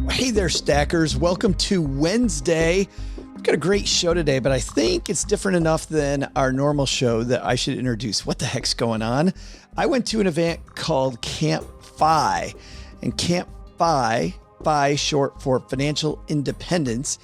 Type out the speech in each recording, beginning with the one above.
Hey there, Stackers. Welcome to Wednesday. We've got a great show today, but I think it's different enough than our normal show that I should introduce what the heck's going on. I went to an event called Camp FI, and Camp FI, short for Financial Independence,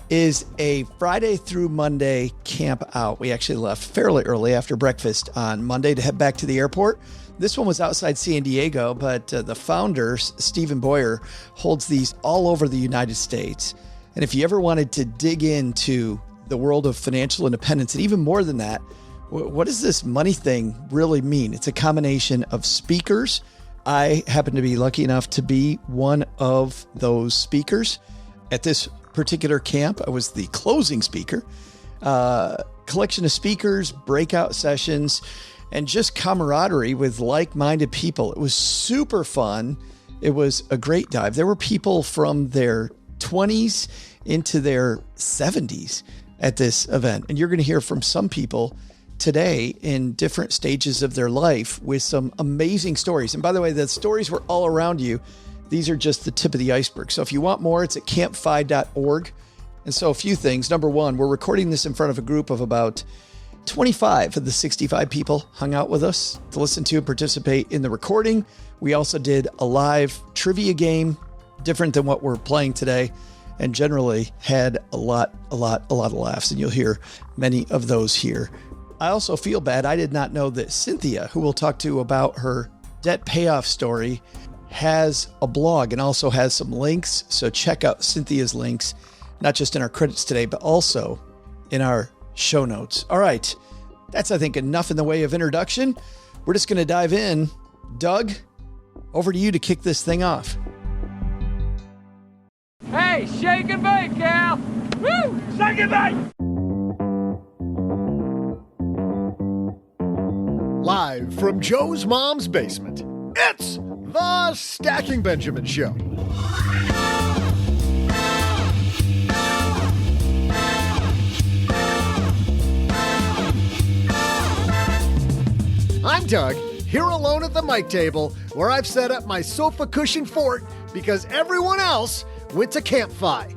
is a Friday through Monday camp out. We actually left fairly early after breakfast on Monday to head back to the airport. This one was outside San Diego, but the founder, Stephen Boyer, holds these all over the United States. And if you ever wanted to dig into the world of financial independence, and even more than that, what does this money thing really mean? It's a combination of speakers. I happen to be lucky enough to be one of those speakers at this particular camp. I was the closing speaker. Collection of speakers, breakout sessions, and just camaraderie with like-minded people. It was super fun. It was a great dive. There were people from their 20s into their 70s at this event. And you're going to hear from some people today in different stages of their life with some amazing stories. And by the way, the stories were all around you. These are just the tip of the iceberg. So if you want more, it's at campfi.org. And so a few things. Number one, we're recording this in front of a group of about 25 of the 65 people hung out with us to listen to and participate in the recording. We also did a live trivia game, different than what we're playing today, and generally had a lot of laughs, and you'll hear many of those here. I also feel bad. I did not know that Cynthia, who we'll talk to about her debt payoff story, has a blog and also has some links. So check out Cynthia's links, not just in our credits today, but also in our show notes. All right. That's, I think, enough in the way of introduction. We're just going to dive in. Doug, over to you to kick this thing off. Hey, shake and bake, Cal. Woo! Shake and bake! Live from Joe's mom's basement, it's the Stacking Benjamin Show. I'm Doug, here alone at the mic table, where I've set up my sofa cushion fort because everyone else went to Camp FI.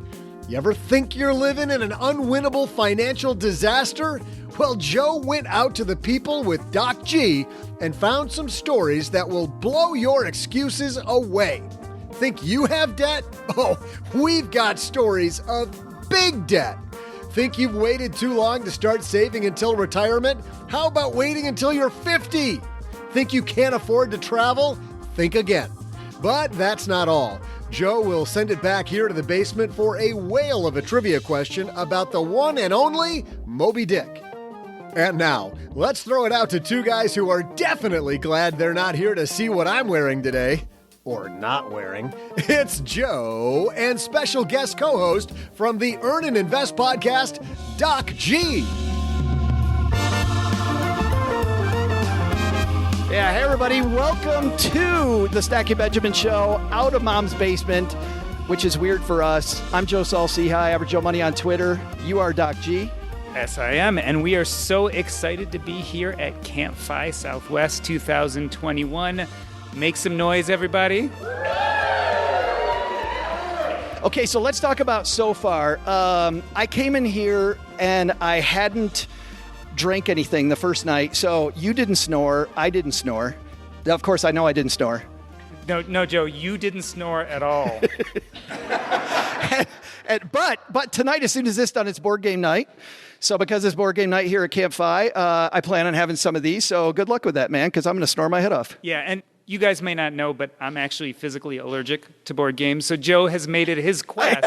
You ever think you're living in an unwinnable financial disaster? Well, Joe went out to the people with Doc G and found some stories that will blow your excuses away. Think you have debt? Oh, we've got stories of big debt. Think you've waited too long to start saving until retirement? How about waiting until you're 50? Think you can't afford to travel? Think again. But that's not all. Joe will send it back here to the basement for a whale of a trivia question about the one and only Moby Dick. And now, let's throw it out to two guys who are definitely glad they're not here to see what I'm wearing today. Or not wearing. It's Joe and special guest co-host from the Earn and Invest podcast, Doc G. Yeah, hey everybody, welcome to the Stacking Benjamin Show out of Mom's basement, which is weird for us. I'm Joe Saul-Sehy, average Joe Money on Twitter. You are Doc G. Yes, I am, and we are so excited to be here at Camp FI Southwest 2021. Make some noise, everybody. Okay, so let's talk about so far. I came in here and I hadn't drank anything the first night. So you didn't snore. I didn't snore. Of course, I know I didn't snore. No, Joe, you didn't snore at all. But tonight, as soon as this done, it's board game night. So because it's board game night here at Camp FI, I plan on having some of these. So good luck with that, man, because I'm going to snore my head off. Yeah, and you guys may not know, but I'm actually physically allergic to board games. So Joe has made it his quest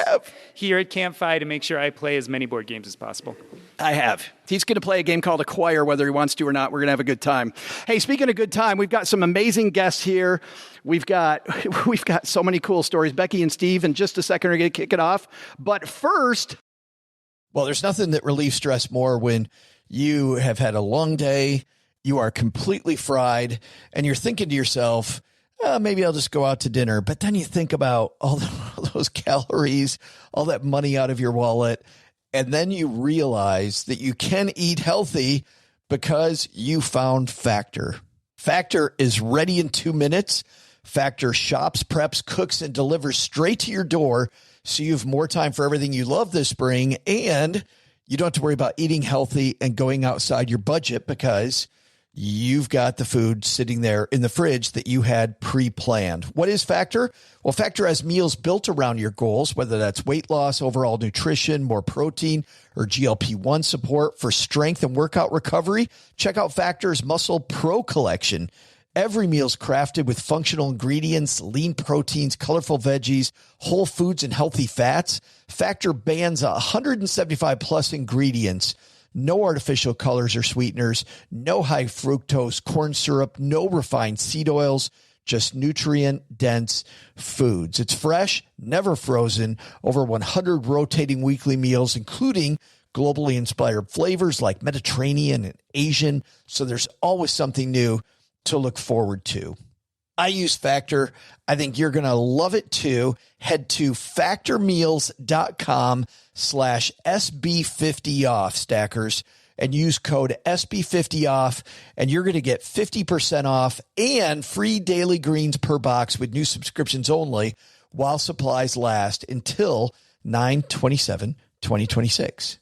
here at Camp FI to make sure I play as many board games as possible. I have. He's going to play a game called Acquire, whether he wants to or not. We're going to have a good time. Hey, speaking of good time, we've got some amazing guests here. We've got so many cool stories. Becky and Steve, in just a second, are going to kick it off. But first, well, there's nothing that relieves stress more when you have had a long day, you are completely fried, and you're thinking to yourself, maybe I'll just go out to dinner. But then you think about all those calories, all that money out of your wallet, and then you realize that you can eat healthy because you found Factor. Factor is ready in 2 minutes. Factor shops, preps, cooks, and delivers straight to your door so you have more time for everything you love this spring, and you don't have to worry about eating healthy and going outside your budget because you've got the food sitting there in the fridge that you had pre-planned. What is Factor? Well, Factor has meals built around your goals, whether that's weight loss, overall nutrition, more protein, or GLP-1 support for strength and workout recovery. Check out Factor's Muscle Pro collection. Every meal's crafted with functional ingredients, lean proteins, colorful veggies, whole foods, and healthy fats. Factor bans 175 plus ingredients. No artificial colors or sweeteners, no high fructose corn syrup, no refined seed oils, just nutrient-dense foods. It's fresh, never frozen, over 100 rotating weekly meals, including globally inspired flavors like Mediterranean and Asian, so there's always something new to look forward to. I use Factor. I think you're going to love it too. Head to factormeals.com/SB50off, stackers, and use code SB50off, and you're going to get 50% off and free daily greens per box with new subscriptions only while supplies last until 9/27/2026.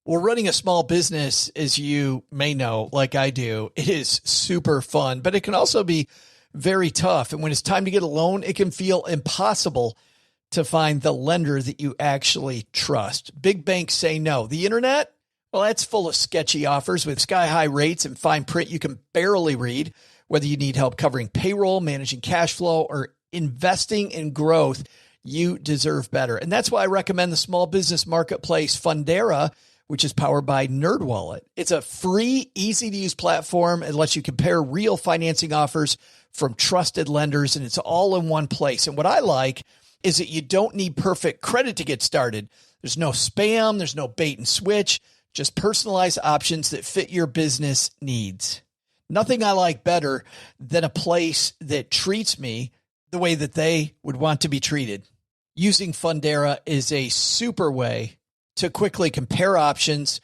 Well, running a small business, as you may know, like I do, it is super fun, but it can also be very tough. And when it's time to get a loan, it can feel impossible to find the lender that you actually trust. Big banks say no. The internet, well, that's full of sketchy offers with sky-high rates and fine print you can barely read. Whether you need help covering payroll, managing cash flow, or investing in growth, you deserve better. And that's why I recommend the small business marketplace Fundera, which is powered by NerdWallet. It's a free, easy-to-use platform. It lets you compare real financing offers from trusted lenders, and it's all in one place. And what I like is that you don't need perfect credit to get started. There's no spam, there's no bait and switch, just personalized options that fit your business needs. Nothing I like better than a place that treats me the way that they would want to be treated. Using Fundera is a super way to quickly compare options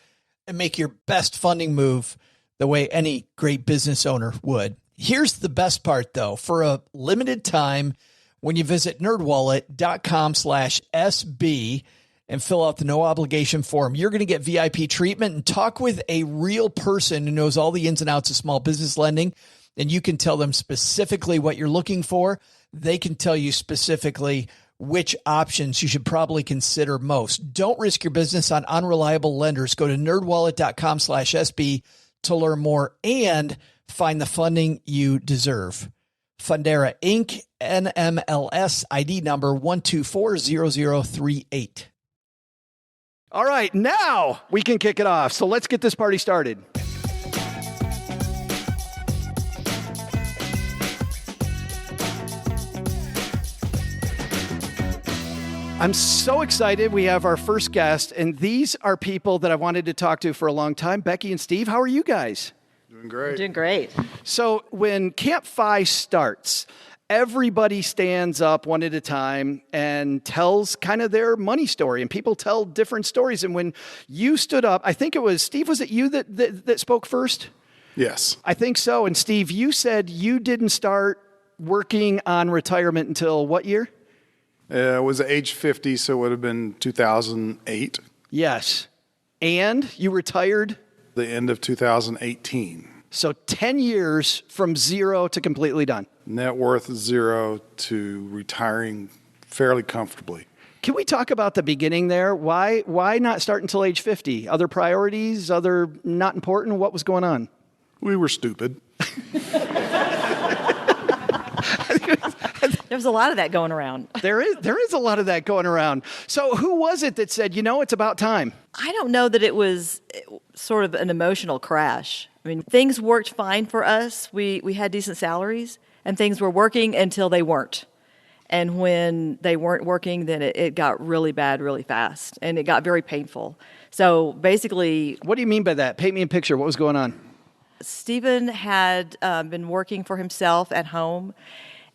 and make your best funding move the way any great business owner would. Here's the best part, though. For a limited time, when you visit nerdwallet.com/SB and fill out the no obligation form, you're going to get VIP treatment and talk with a real person who knows all the ins and outs of small business lending. And you can tell them specifically what you're looking for. They can tell you specifically which options you should probably consider most. Don't risk your business on unreliable lenders. Go to nerdwallet.com/SB to learn more and find the funding you deserve. Fundera Inc., NMLS ID number 1240038. All right, now we can kick it off. So let's get this party started. I'm so excited. We have our first guest, and these are people that I wanted to talk to for a long time. Becky and Steve, how are you guys? Doing great. Doing great. So when Camp FI starts, everybody stands up one at a time and tells kind of their money story, and people tell different stories. And when you stood up, I think it was, Steve, was it you that spoke first? Yes. I think so. And Steve, you said you didn't start working on retirement until what year? I was at age 50, so it would have been 2008. Yes. And you retired? The end of 2018. So 10 years from zero to completely done. Net worth 0 to retiring fairly comfortably. Can we talk about the beginning there? Why not start until age 50? Other priorities? Other not important? What was going on? We were stupid. There's a lot of that going around. There is a lot of that going around. So who was it that said, it's about time? I don't know that it was sort of an emotional crash. I mean, things worked fine for us. We had decent salaries, and things were working until they weren't. And when they weren't working, then it got really bad really fast, and it got very painful. So basically... What do you mean by that? Paint me a picture. What was going on? Stephen had been working for himself at home,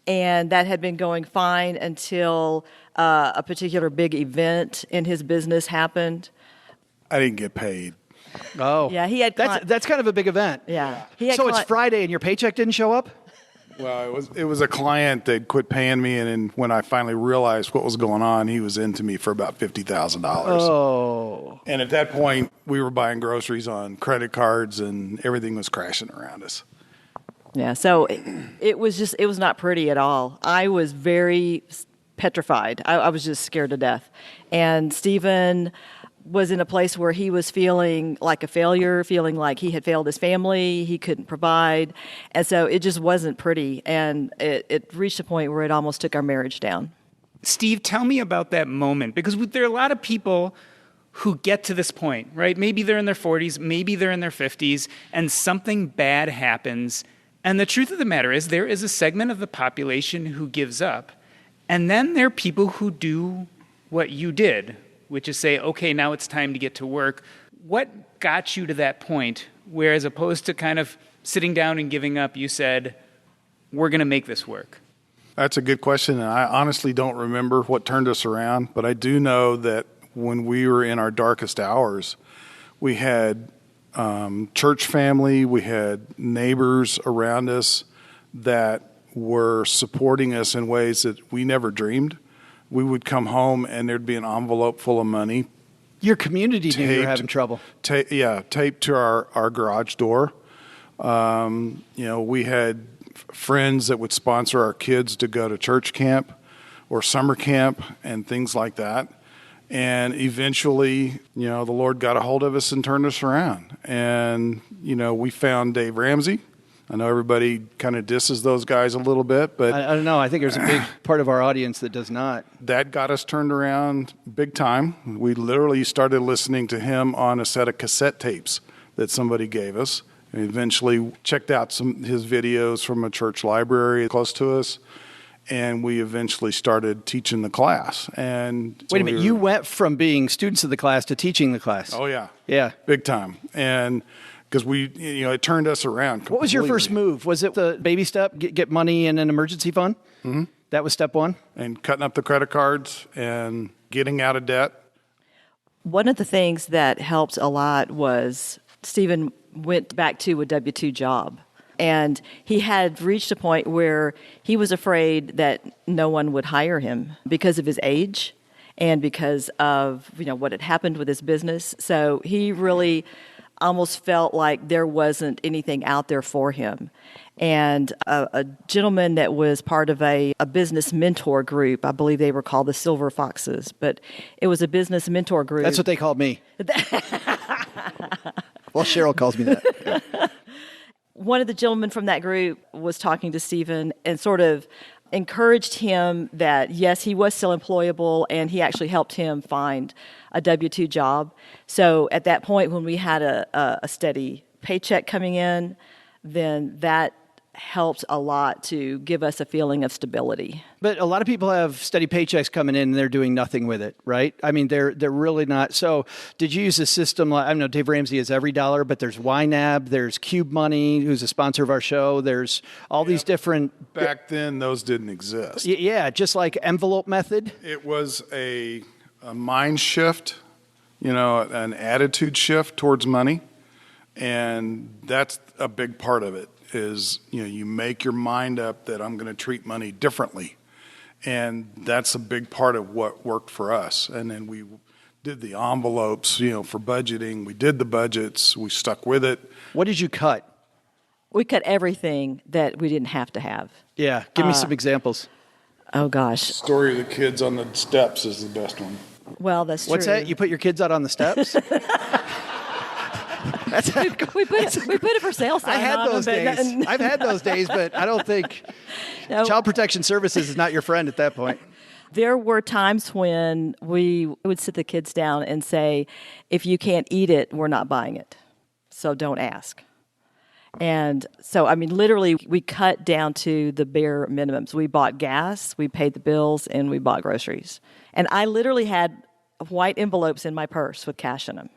and that had been going fine until a particular big event in his business happened. I didn't get paid. Oh. Yeah, he had... That's kind of a big event. Yeah. So it's Friday and your paycheck didn't show up? Well, it was a client that quit paying me, and then when I finally realized what was going on, he was into me for about $50,000. Oh. And at that point, we were buying groceries on credit cards, and everything was crashing around us. Yeah, so it was not pretty at all. I was very petrified. I was just scared to death. And Stephen was in a place where he was feeling like a failure, feeling like he had failed his family, he couldn't provide. And so it just wasn't pretty. And it reached a point where it almost took our marriage down. Steve, tell me about that moment, because there are a lot of people who get to this point, right? Maybe they're in their 40s, maybe they're in their 50s, and something bad happens. And the truth of the matter is there is a segment of the population who gives up. And then there are people who do what you did, which is say, okay, now it's time to get to work. What got you to that point where, as opposed to kind of sitting down and giving up, you said, we're going to make this work? That's a good question, and I honestly don't remember what turned us around, but I do know that when we were in our darkest hours, we had church family, we had neighbors around us that were supporting us in ways that we never dreamed. We would come home and there'd be an envelope full of money. Your community knew you were having trouble. Taped to our garage door. We had friends that would sponsor our kids to go to church camp or summer camp and things like that. And eventually, the Lord got a hold of us and turned us around. And, we found Dave Ramsey. I know everybody kind of disses those guys a little bit, but I don't know. I think there's a big part of our audience that does not. That got us turned around big time. We literally started listening to him on a set of cassette tapes that somebody gave us. And eventually checked out his videos from a church library close to us. And we eventually started teaching the class. And wait a minute, you went from being students of the class to teaching the class. Oh, yeah. Yeah. Big time. And because it turned us around completely. What was your first move? Was it the baby step, get money in an emergency fund? Mm-hmm. That was step one? And cutting up the credit cards and getting out of debt. One of the things that helped a lot was Stephen went back to a W-2 job. And he had reached a point where he was afraid that no one would hire him because of his age and because of what had happened with his business. So he really almost felt like there wasn't anything out there for him. And a gentleman that was part of a business mentor group, I believe they were called the Silver Foxes, but it was a business mentor group. That's what they called me. Well, Cheryl calls me that. Yeah. One of the gentlemen from that group was talking to Stephen and sort of encouraged him that, yes, he was still employable, and he actually helped him find a W-2 job. So at that point, when we had a steady paycheck coming in, then that helped a lot to give us a feeling of stability. But a lot of people have steady paychecks coming in and they're doing nothing with it, right? I mean, they're really not. So did you use a system like, I don't know, Dave Ramsey is Every Dollar, but there's YNAB, there's Cube Money, who's a sponsor of our show. There's all these different... Back then, those didn't exist. Yeah, just like envelope method. It was a mind shift, an attitude shift towards money. And that's a big part of it. Is, you make your mind up that I'm going to treat money differently. And that's a big part of what worked for us. And then we did the envelopes, for budgeting. We did the budgets. We stuck with it. What did you cut? We cut everything that we didn't have to have. Yeah. Give me some examples. Oh, gosh. Story of the kids on the steps is the best one. Well, that's true. What's that? You put your kids out on the steps? we put it for sale sign. I had those days. I've had those days, but I don't think Child Protection Services is not your friend at that point. There were times when we would sit the kids down and say, if you can't eat it, we're not buying it. So don't ask. And so, literally, we cut down to the bare minimums. We bought gas, we paid the bills, and we bought groceries. And I literally had white envelopes in my purse with cash in them.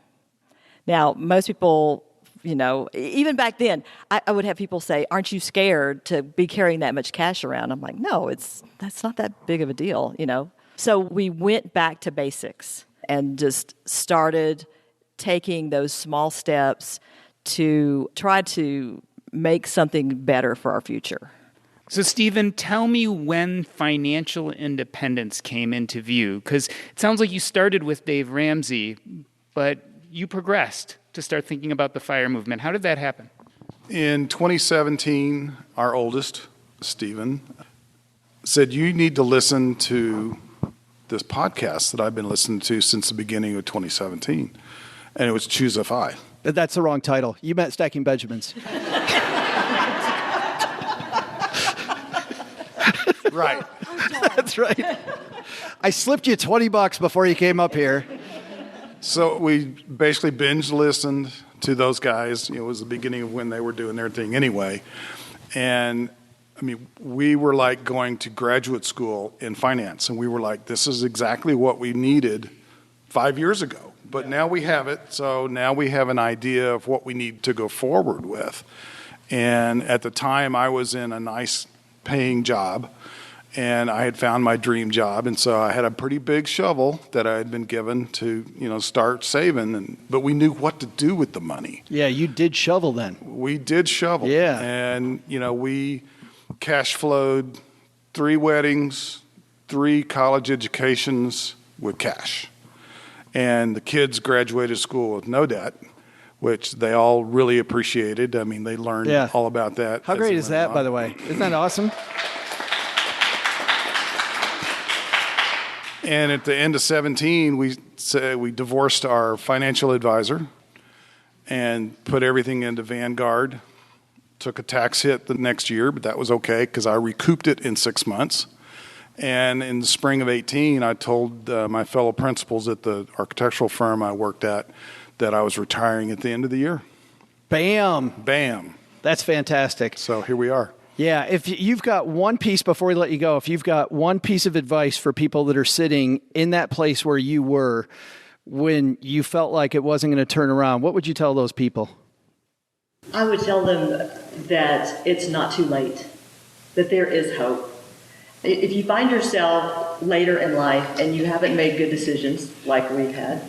Now, most people, even back then, I would have people say, aren't you scared to be carrying that much cash around? I'm like, no, that's not that big of a deal, So we went back to basics and just started taking those small steps to try to make something better for our future. So, Stephen, tell me when financial independence came into view, because it sounds like you started with Dave Ramsey, but you progressed to start thinking about the FIRE movement. How did that happen? In 2017, our oldest, Stephen, said, you need to listen to this podcast that I've been listening to since the beginning of 2017. And it was Choose a FI. That's the wrong title. You meant Stacking Benjamins. Right. That's right. I slipped you $20 before you came up here. So we basically binge listened to those guys. It was the beginning of when they were doing their thing anyway. And I mean, we were like going to graduate school in finance, and we were like, this is exactly what we needed 5 years ago. But now we have it, so now we have an idea of what we need to go forward with. And at the time, I was in a nice paying job, and I had found my dream job, and so I had a pretty big shovel that I had been given to, start saving. But we knew what to do with the money. Yeah, you did shovel then. We did shovel. Yeah. And, we cash flowed 3 weddings, 3 college educations with cash. And the kids graduated school with no debt, which they all really appreciated. I mean, they learned all about that. How great is that, by the way? Isn't that awesome? And at the end of 17, we divorced our financial advisor and put everything into Vanguard. Took a tax hit the next year, but that was okay because I recouped it in 6 months. And in the spring of 18, I told my fellow principals at the architectural firm I worked at that I was retiring at the end of the year. Bam. Bam. That's fantastic. So here we are. Yeah, if you've got one piece, before we let you go, if you've got one piece of advice for people that are sitting in that place where you were when you felt like it wasn't going to turn around, what would you tell those people? I would tell them that it's not too late, that there is hope. If you find yourself later in life and you haven't made good decisions like we've had,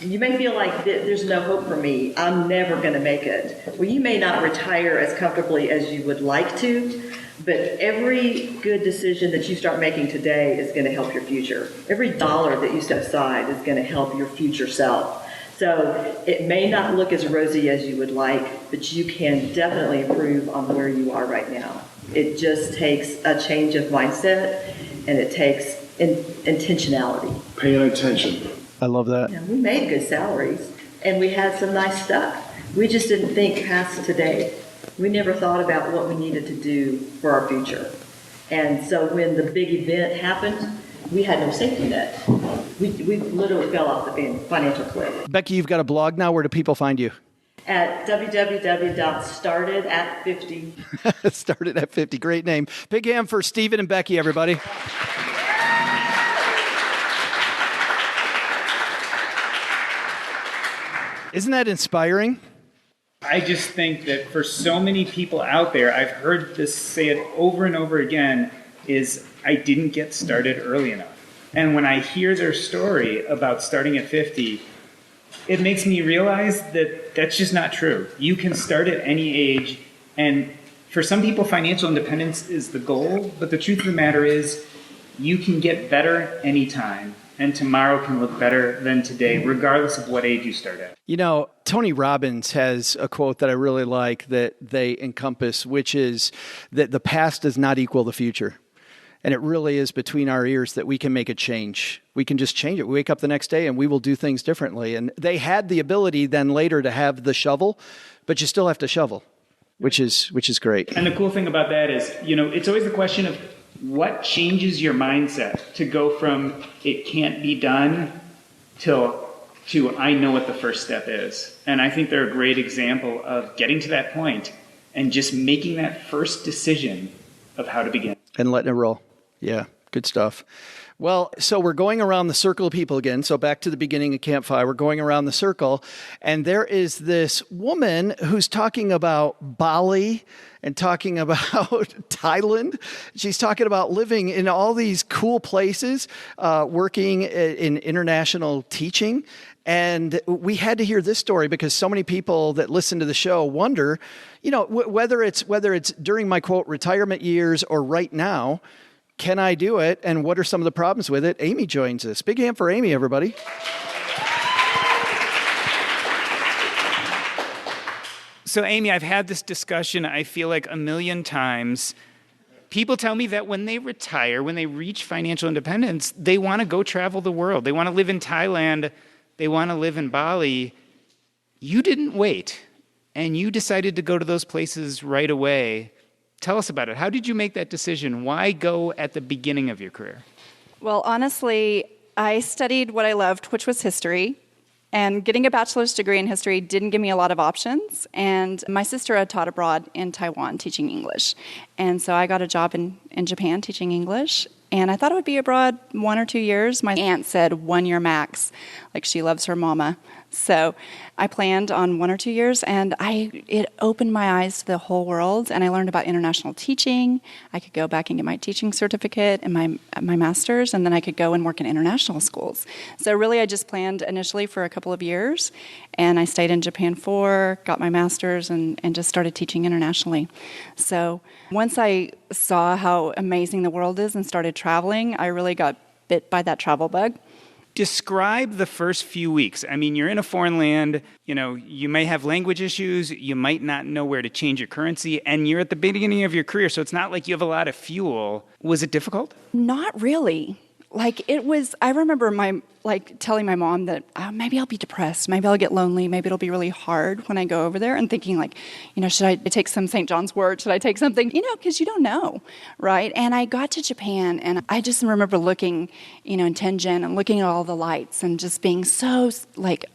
you may feel like there's no hope for me. I'm never going to make it. Well, you may not retire as comfortably as you would like to, but every good decision that you start making today is going to help your future. Every dollar that you set aside is going to help your future self. So it may not look as rosy as you would like, but you can definitely improve on where you are right now. It just takes a change of mindset, and it takes intentionality. Paying attention. I love that. Yeah, we made good salaries, and we had some nice stuff. We just didn't think past today. We never thought about what we needed to do for our future. And so when the big event happened, we had no safety net. We literally fell off the financial cliff. Becky, you've got a blog now. Where do people find you? At www.startedat50. Startedat50. Great name. Big hand for Stephen and Becky, everybody. Isn't that inspiring? I just think that for so many people out there, I've heard this say it over and over again, is I didn't get started early enough. And when I hear their story about starting at 50, it makes me realize that that's just not true. You can start at any age, and for some people, financial independence is the goal, but the truth of the matter is you can get better anytime, and tomorrow can look better than today, regardless of what age you start at. You know, Tony Robbins has a quote that I really like that they encompass, which is that the past does not equal the future. And it really is between our ears that we can make a change. We can just change it. We wake up the next day and we will do things differently. And they had the ability then later to have the shovel, but you still have to shovel, which is great. And the cool thing about that is, you know, it's always the question of what changes your mindset to go from it can't be done to I know what the first step is. And I think they're a great example of getting to that point and just making that first decision of how to begin. And letting it roll. Yeah. Good stuff. Well, so we're going around the circle of people again. So back to the beginning of Camp FI, we're going around the circle, and there is this woman who's talking about Bali and talking about Thailand. She's talking about living in all these cool places, working in international teaching. And we had to hear this story because so many people that listen to the show wonder, whether it's during my quote retirement years or right now, can I do it? And what are some of the problems with it? Amy joins us. Big hand for Amy, everybody. So, Amy, I've had this discussion, I feel like, a million times. People tell me that when they retire, when they reach financial independence, they want to go travel the world. They want to live in Thailand. They want to live in Bali. You didn't wait, and you decided to go to those places right away. Tell us about it. How did you make that decision? Why go at the beginning of your career? Well, honestly, I studied what I loved, which was history. And getting a bachelor's degree in history didn't give me a lot of options. And my sister had taught abroad in Taiwan teaching English. And so I got a job in Japan teaching English. And I thought I would be abroad 1 or 2 years. My aunt said 1 year max, like she loves her mama. So I planned on 1 or 2 years, and it opened my eyes to the whole world, and I learned about international teaching. I could go back and get my teaching certificate and my master's, and then I could go and work in international schools. So really I just planned initially for a couple of years, and I stayed in Japan got my master's, and just started teaching internationally. So once I saw how amazing the world is and started traveling, I really got bit by that travel bug. Describe the first few weeks. I mean, you're in a foreign land, you may have language issues, you might not know where to change your currency, and you're at the beginning of your career, so it's not like you have a lot of fuel. Was it difficult? Not really. I remember telling my mom that maybe I'll be depressed, maybe I'll get lonely, maybe it'll be really hard when I go over there, and thinking should I take some St. John's wort? Should I take something? Because you don't know, right? And I got to Japan, and I just remember looking, in Tenjin and looking at all the lights and just being so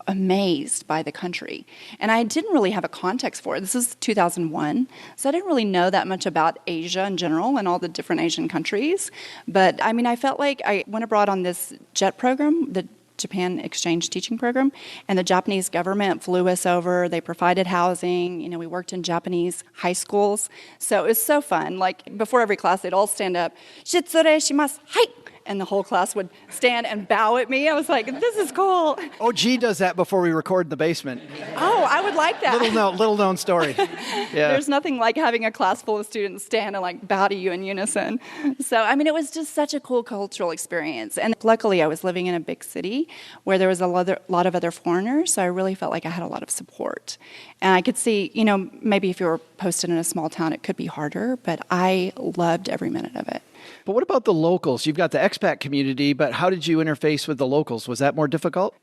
amazed by the country. And I didn't really have a context for it. This is 2001, so I didn't really know that much about Asia in general and all the different Asian countries. But I felt like I went abroad on this JET program, the Japan Exchange Teaching Program, and the Japanese government flew us over. They provided housing. We worked in Japanese high schools. So it was so fun. Before every class, they'd all stand up, "Shitsure shimasu, hai!" And the whole class would stand and bow at me. I was like, this is cool. OG does that before we record in the basement. Oh, I would like that. Little known story. Yeah. There's nothing like having a class full of students stand and bow to you in unison. So, it was just such a cool cultural experience. And luckily, I was living in a big city where there was a lot of other foreigners. So I really felt like I had a lot of support. And I could see, maybe if you were posted in a small town, it could be harder. But I loved every minute of it. But what about the locals? You've got the expat community, but how did you interface with the locals? Was that more difficult?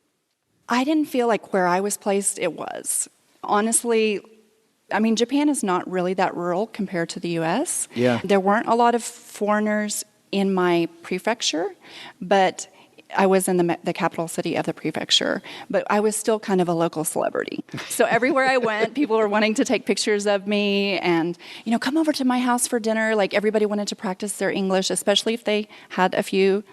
I didn't feel like where I was placed, it was. Honestly, Japan is not really that rural compared to the U.S. Yeah. There weren't a lot of foreigners in my prefecture, but I was in the capital city of the prefecture, but I was still kind of a local celebrity. So everywhere I went, people were wanting to take pictures of me and, come over to my house for dinner. Everybody wanted to practice their English, especially if they had a few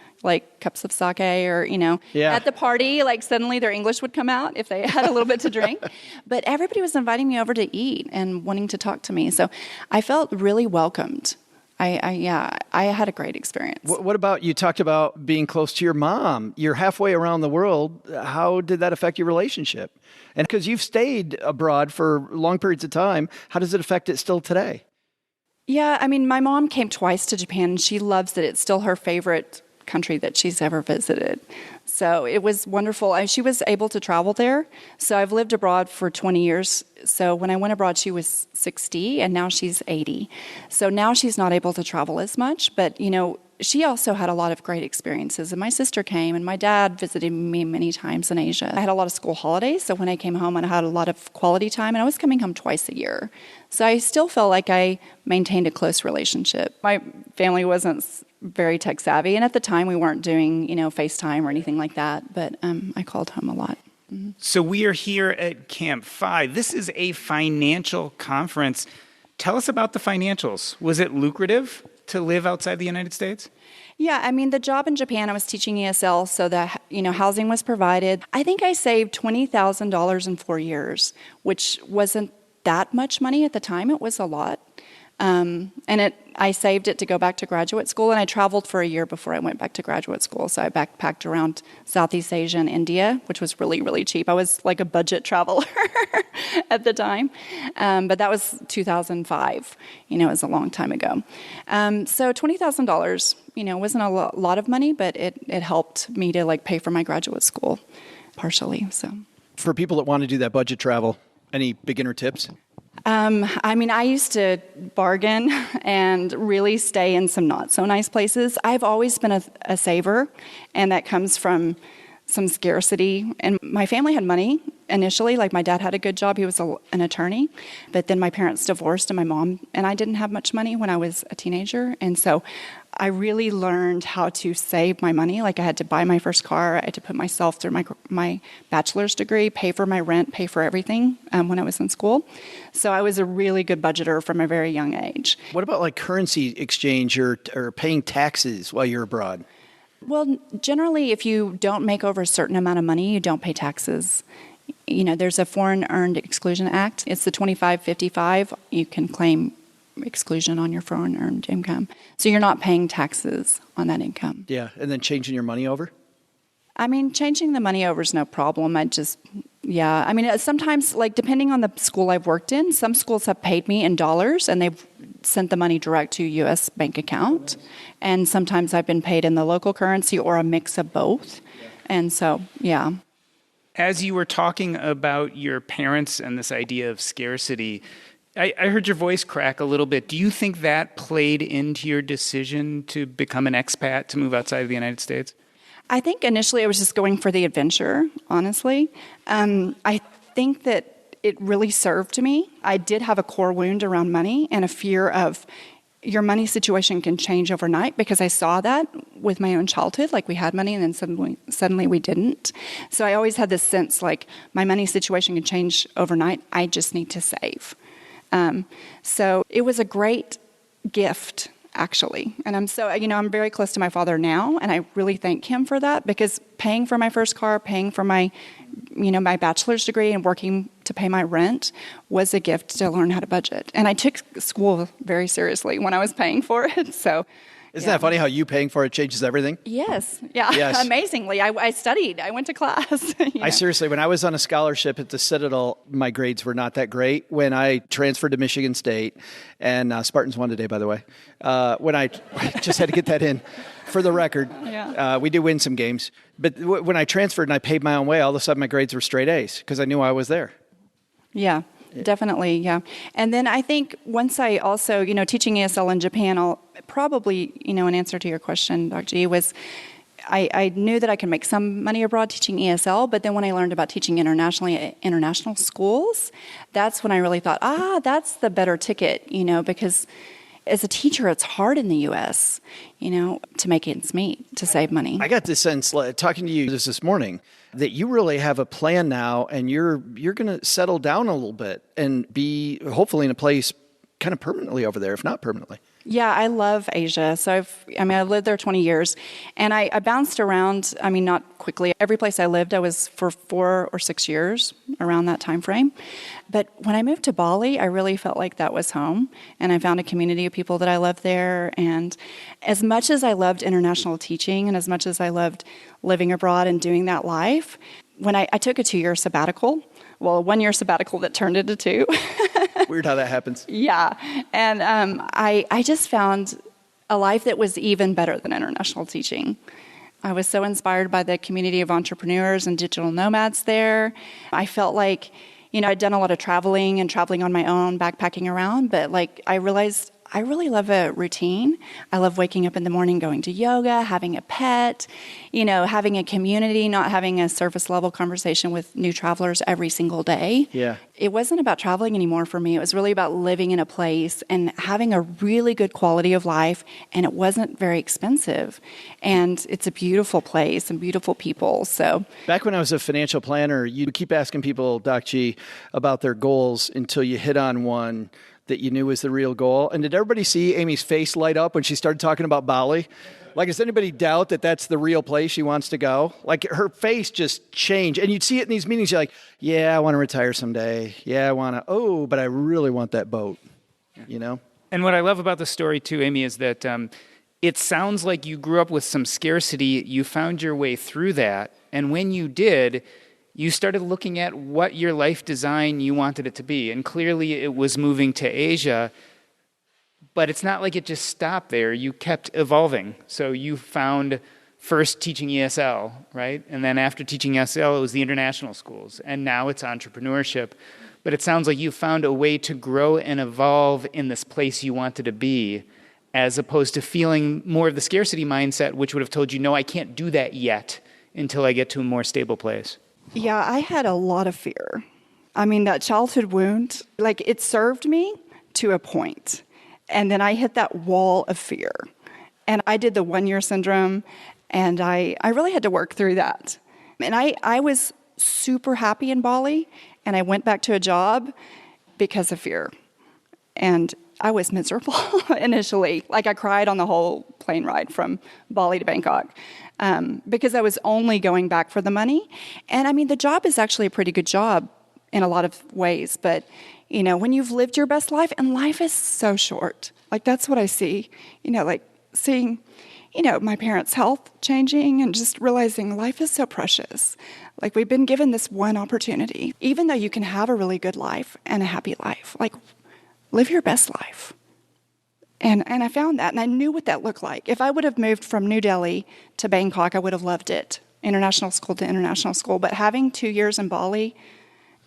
cups of sake or, at the party, suddenly their English would come out if they had a little bit to drink. But everybody was inviting me over to eat and wanting to talk to me. So I felt really welcomed. I had a great experience. What about, you talked about being close to your mom. You're halfway around the world. How did that affect your relationship? And because you've stayed abroad for long periods of time, how does it affect it still today? Yeah, my mom came twice to Japan, and she loves it. It's still her favorite country that she's ever visited. So it was wonderful. She was able to travel there. So I've lived abroad for 20 years. So when I went abroad, she was 60, and now she's 80. So now she's not able to travel as much. But, she also had a lot of great experiences. And my sister came, and my dad visited me many times in Asia. I had a lot of school holidays. So when I came home, I had a lot of quality time. And I was coming home twice a year. So I still felt like I maintained a close relationship. My family wasn't very tech savvy. And at the time, we weren't doing, FaceTime or anything like that. But I called home a lot. Mm-hmm. So we are here at Camp FI. This is a financial conference. Tell us about the financials. Was it lucrative to live outside the United States? Yeah, I mean, the job in Japan, I was teaching ESL, so that, housing was provided. I think I saved $20,000 in 4 years, which wasn't that much money at the time. It was a lot. I saved it to go back to graduate school, and I traveled for a year before I went back to graduate school. So I backpacked around Southeast Asia and India, which was really, really cheap. I was like a budget traveler at the time. But that was 2005, it was a long time ago. So $20,000, wasn't a lot of money, but it helped me to pay for my graduate school partially. So For people that want to do that budget travel, any beginner tips? I used to bargain and really stay in some not so nice places. I've always been a saver, and that comes from some scarcity. And my family had money initially. My dad had a good job. He was an attorney. But then my parents divorced, and my mom and I didn't have much money when I was a teenager. And so I really learned how to save my money. I had to buy my first car. I had to put myself through my bachelor's degree, pay for my rent, pay for everything when I was in school. So I was a really good budgeter from a very young age. What about currency exchange or paying taxes while you're abroad? Well, generally, if you don't make over a certain amount of money, you don't pay taxes. There's a Foreign Earned Exclusion Act. It's the 2555. You can claim exclusion on your foreign earned income. So you're not paying taxes on that income. Yeah, and then changing your money over? Changing the money over is no problem. Sometimes, depending on the school I've worked in, some schools have paid me in dollars and they've sent the money direct to a U.S. bank account. And sometimes I've been paid in the local currency or a mix of both. And so, yeah. As you were talking about your parents and this idea of scarcity, I heard your voice crack a little bit. Do you think that played into your decision to become an expat, to move outside of the United States? I think initially I was just going for the adventure, honestly. I think that it really served me. I did have a core wound around money and a fear of your money situation can change overnight, because I saw that with my own childhood. We had money and then suddenly we didn't. So I always had this sense my money situation can change overnight. I just need to save. So it was a great gift, actually. And I'm very close to my father now, and I really thank him for that, because paying for my first car, paying for my bachelor's degree and working to pay my rent was a gift to learn how to budget. And I took school very seriously when I was paying for it. So Isn't that funny how you paying for it changes everything? Yes. Yeah. Yes. Amazingly. I studied. I went to class. I seriously, when I was on a scholarship at the Citadel, my grades were not that great. When I transferred to Michigan State, and Spartans won today, by the way, when I just had to get that in for the record. Yeah. We did win some games. But when I transferred and I paid my own way, all of a sudden my grades were straight A's because I knew I was there. Yeah. Definitely, yeah. And then I think once I also, teaching ESL in Japan, I'll probably, in answer to your question, Dr. G, was I knew that I could make some money abroad teaching ESL, but then when I learned about teaching internationally at international schools, that's when I really thought, that's the better ticket, because as a teacher, it's hard in the U.S., to make ends meet, to save money. I got this sense, talking to you this morning, that you really have a plan now, and you're going to settle down a little bit and be hopefully in a place kind of permanently over there, if not permanently. Yeah, I love Asia. So I lived there 20 years, and I bounced around, not quickly. Every place I lived, I was for 4 or 6 years, around that time frame. But when I moved to Bali, I really felt like that was home, and I found a community of people that I loved there. And as much as I loved international teaching, and as much as I loved living abroad and doing that life, when I took a 2-year sabbatical, well, a 1-year sabbatical that turned into 2. Weird how that happens. Yeah. And I just found a life that was even better than international teaching. I was so inspired by the community of entrepreneurs and digital nomads there. I felt like, I'd done a lot of traveling on my own, backpacking around, but I realized I really love a routine. I love waking up in the morning, going to yoga, having a pet, having a community, not having a surface level conversation with new travelers every single day. Yeah. It wasn't about traveling anymore for me. It was really about living in a place and having a really good quality of life, and it wasn't very expensive. And it's a beautiful place and beautiful people. So back when I was a financial planner, you'd keep asking people, Doc G, about their goals until you hit on one that you knew was the real goal? And did everybody see Amy's face light up when she started talking about Bali? Like, does anybody doubt that that's the real place she wants to go? Like, her face just changed. And you'd see it in these meetings. You're like, yeah, I want to retire someday. Yeah, I want to, but I really want that boat, you know? And what I love about the story, too, Amy, is that it sounds like you grew up with some scarcity. You found your way through that. And when you did, you started looking at what your life design you wanted it to be. And clearly it was moving to Asia. But it's not like it just stopped there. You kept evolving. So you found first teaching ESL, right? And then after teaching ESL, it was the international schools. And now it's entrepreneurship. But it sounds like you found a way to grow and evolve in this place you wanted to be, as opposed to feeling more of the scarcity mindset, which would have told you, no, I can't do that yet until I get to a more stable place. Yeah, I had a lot of fear. I mean, that childhood wound, like, it served me to a point. And then I hit that wall of fear. And I did the 1-year syndrome, and I really had to work through that. And I was super happy in Bali, and I went back to a job because of fear. And I was miserable initially. Like, I cried on the whole plane ride from Bali to Bangkok because I was only going back for the money. And I mean, the job is actually a pretty good job in a lot of ways, but you know, when you've lived your best life, and life is so short. Like, that's what I see, you know, like seeing, you know, my parents' health changing and just realizing life is so precious. Like, we've been given this one opportunity. Even though you can have a really good life and a happy life, like, live your best life. And I found that, and I knew what that looked like. If I would have moved from New Delhi to Bangkok, I would have loved it, international school to international school. But having 2 years in Bali,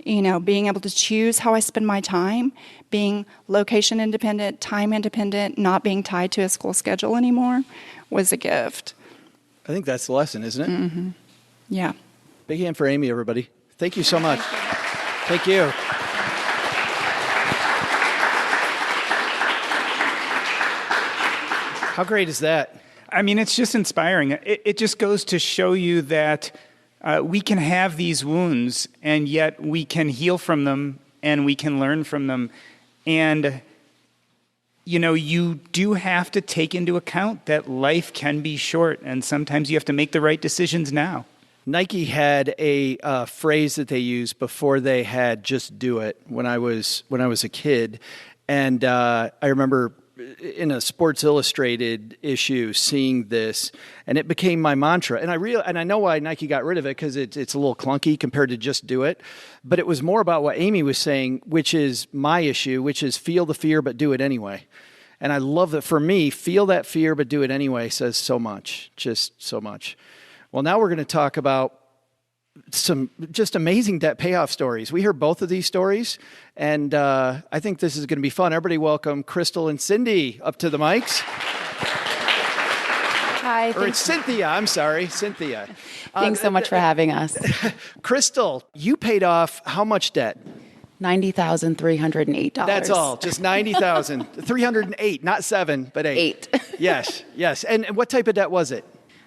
you know, being able to choose how I spend my time, being location independent, time independent, not being tied to a school schedule anymore, was a gift. I think that's the lesson, isn't it? Mm-hmm. Yeah. Big hand for Amy, everybody. Thank you so much. Thank you. How great is that? I mean, it's just inspiring. It just goes to show you that we can have these wounds, and yet we can heal from them, and we can learn from them. And, you know, you do have to take into account that life can be short, and sometimes you have to make the right decisions now. Nike had a phrase that they used before they had "just do it" when I was a kid, and I remember in a Sports Illustrated issue seeing this, and it became my mantra. And I know why Nike got rid of it, because it's a little clunky compared to "just do it." But it was more about what Amy was saying, which is my issue, which is feel the fear but do it anyway. And I love that. For me, feel that fear but do it anyway says so much, just so much. Well, now we're going to talk about some just amazing debt payoff stories. We heard both of these stories, and I think this is going to be fun. Everybody welcome Crystal and Cindy up to the mics. Hi. Or it's Cynthia. I'm sorry, Cynthia. Thanks so much for having us. Crystal, you paid off how much debt? $90,308. That's all, just $90,000. 308, not 7, but 8. 8. Yes. And what type of debt was it?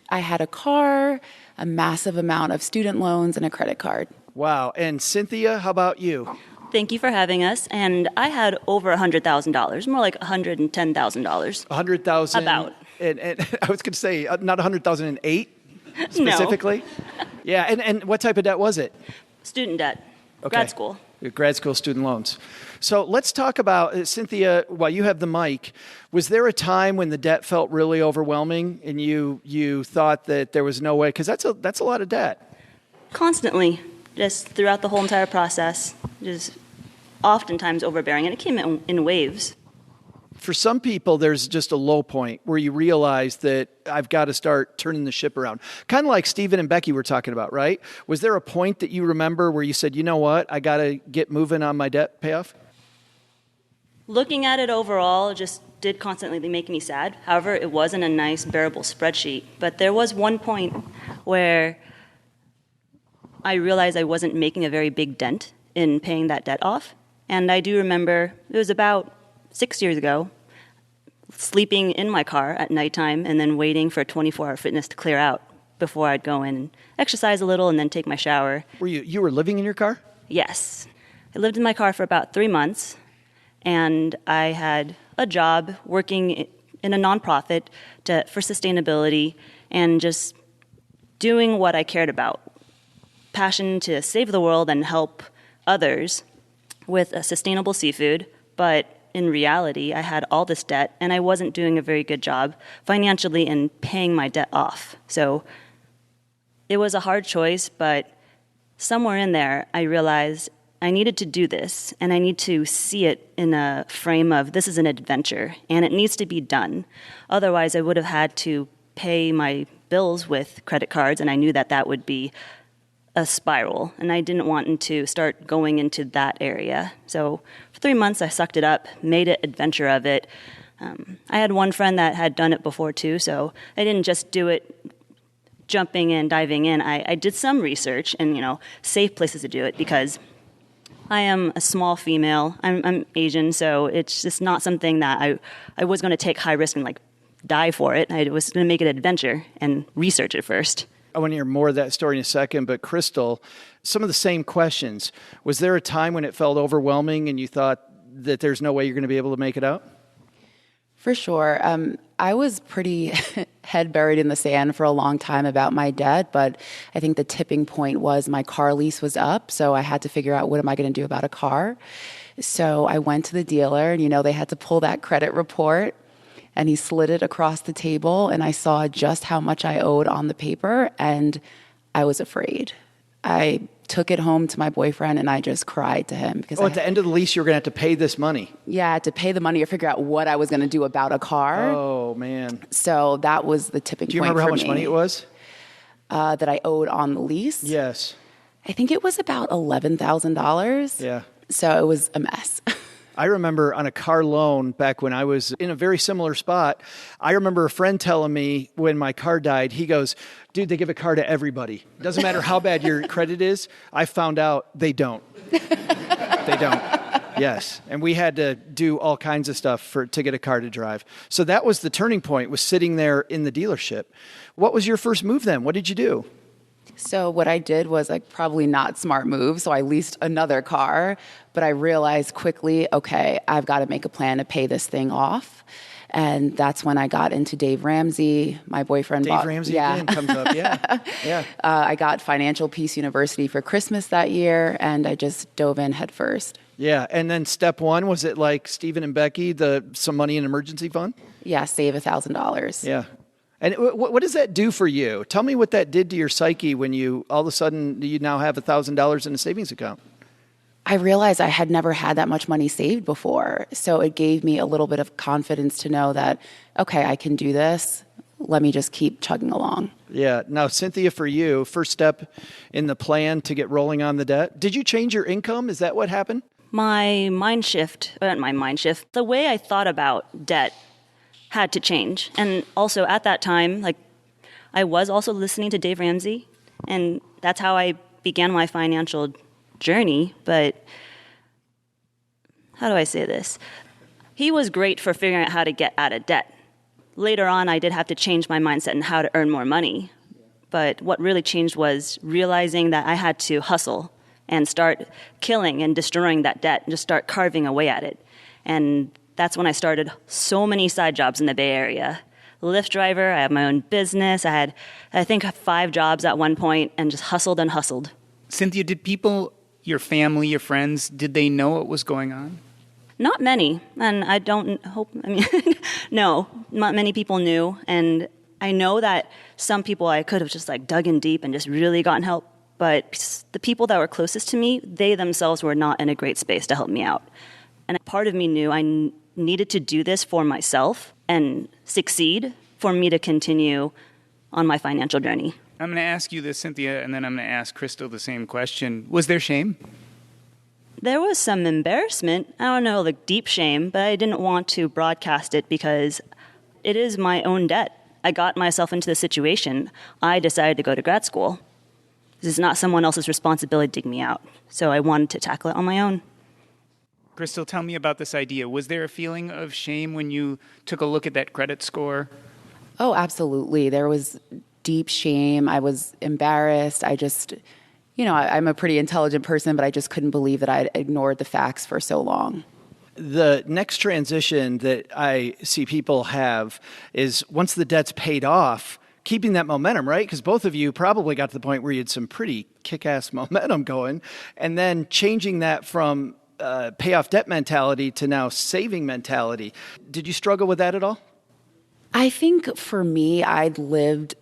I had a car, a massive amount of student loans, and a credit card. Wow. And Cynthia, how about you? Thank you for having us. And I had over $100,000, more like $110,000. $100,000. About. And I was going to say not 100,008 specifically. No. Yeah. And what type of debt was it? Student debt. Okay. Grad school. Grad school student loans. So let's talk about, Cynthia, while you have the mic, was there a time when the debt felt really overwhelming and you thought that there was no way? Because that's a lot of debt. Constantly, just throughout the whole entire process, just oftentimes overbearing. And it came in waves. For some people, there's just a low point where you realize that I've got to start turning the ship around. Kind of like Stephen and Becky were talking about, right? Was there a point that you remember where you said, you know what, I got to get moving on my debt payoff? Looking at it overall just did constantly make me sad. However, it wasn't a nice, bearable spreadsheet. But there was one point where I realized I wasn't making a very big dent in paying that debt off. And I do remember it was about 6 years ago, sleeping in my car at nighttime and then waiting for 24-hour fitness to clear out before I'd go in and exercise a little and then take my shower. You were living in your car? Yes. I lived in my car for about 3 months, and I had a job working in a nonprofit for sustainability and just doing what I cared about. Passion to save the world and help others with sustainable seafood, but in reality, I had all this debt and I wasn't doing a very good job financially in paying my debt off. So it was a hard choice, but somewhere in there, I realized I needed to do this, and I need to see it in a frame of this is an adventure, and it needs to be done. Otherwise, I would have had to pay my bills with credit cards, and I knew that that would be a spiral, and I didn't want to start going into that area. So for 3 months, I sucked it up, made an adventure of it. I had one friend that had done it before, too, so I didn't just do it jumping in, diving in. I did some research and, safe places to do it because I am a small female. I'm Asian, so it's just not something that I was going to take high risk and die for it. I was going to make it an adventure and research it first. I want to hear more of that story in a second, but Crystal, some of the same questions. Was there a time when it felt overwhelming and you thought that there's no way you're going to be able to make it out? For sure. I was pretty head buried in the sand for a long time about my debt, but I think the tipping point was my car lease was up, so I had to figure out what am I going to do about a car. So I went to the dealer, and they had to pull that credit report, and he slid it across the table, and I saw just how much I owed on the paper, and I was afraid. I took it home to my boyfriend, and I just cried to him. Because at the end of the lease, you were going to have to pay this money. Yeah, I had to pay the money or figure out what I was going to do about a car. Oh, man. So that was the tipping point. Do you remember how much money it was? That I owed on the lease? Yes. I think it was about $11,000. Yeah. So it was a mess. I remember on a car loan back when I was in a very similar spot, I remember a friend telling me when my car died, he goes, dude, they give a car to everybody. Doesn't matter how bad your credit is. I found out they don't. They don't. Yes. And we had to do all kinds of stuff to get a car to drive. So that was the turning point, was sitting there in the dealership. What was your first move then? What did you do? So what I did was probably not smart move. So I leased another car, but I realized quickly, okay, I've got to make a plan to pay this thing off. And that's when I got into Dave Ramsey. My boyfriend Dave Ramsey again comes up. Yeah. Yeah. I got Financial Peace University for Christmas that year, and I just dove in head first. Yeah. And then step one, was it like Stephen and Becky, some money in emergency fund? Yeah, save $1,000. Yeah. And what does that do for you? Tell me what that did to your psyche when you all of a sudden you now have $1,000 in a savings account. I realized I had never had that much money saved before. So it gave me a little bit of confidence to know that, okay, I can do this. Let me just keep chugging along. Yeah. Now, Cynthia, for you, first step in the plan to get rolling on the debt, did you change your income? Is that what happened? The way I thought about debt had to change. And also at that time, I was also listening to Dave Ramsey, and that's how I began my financial journey. But how do I say this? He was great for figuring out how to get out of debt. Later on, I did have to change my mindset and how to earn more money. But what really changed was realizing that I had to hustle and start killing and destroying that debt and just start carving away at it. And that's when I started so many side jobs in the Bay Area. Lyft driver, I had my own business. I had, 5 jobs at one point and just hustled and hustled. Cynthia, did people, your family, your friends, did they know what was going on? Not many. And no, not many people knew. And I know that some people I could have just dug in deep and just really gotten help. But the people that were closest to me, they themselves were not in a great space to help me out. And part of me knew I needed to do this for myself and succeed for me to continue on my financial journey. I'm going to ask you this, Cynthia, and then I'm going to ask Crystal the same question. Was there shame? There was some embarrassment. I don't know, deep shame, but I didn't want to broadcast it because it is my own debt. I got myself into this situation. I decided to go to grad school. This is not someone else's responsibility to dig me out. So I wanted to tackle it on my own. Crystal, tell me about this idea. Was there a feeling of shame when you took a look at that credit score? Oh, absolutely. There was deep shame. I was embarrassed. I just, I'm a pretty intelligent person, but I just couldn't believe that I had ignored the facts for so long. The next transition that I see people have is once the debt's paid off, keeping that momentum, right? Because both of you probably got to the point where you had some pretty kick-ass momentum going, and then changing that from pay off debt mentality to now saving mentality. Did you struggle with that at all? I think for me, I'd lived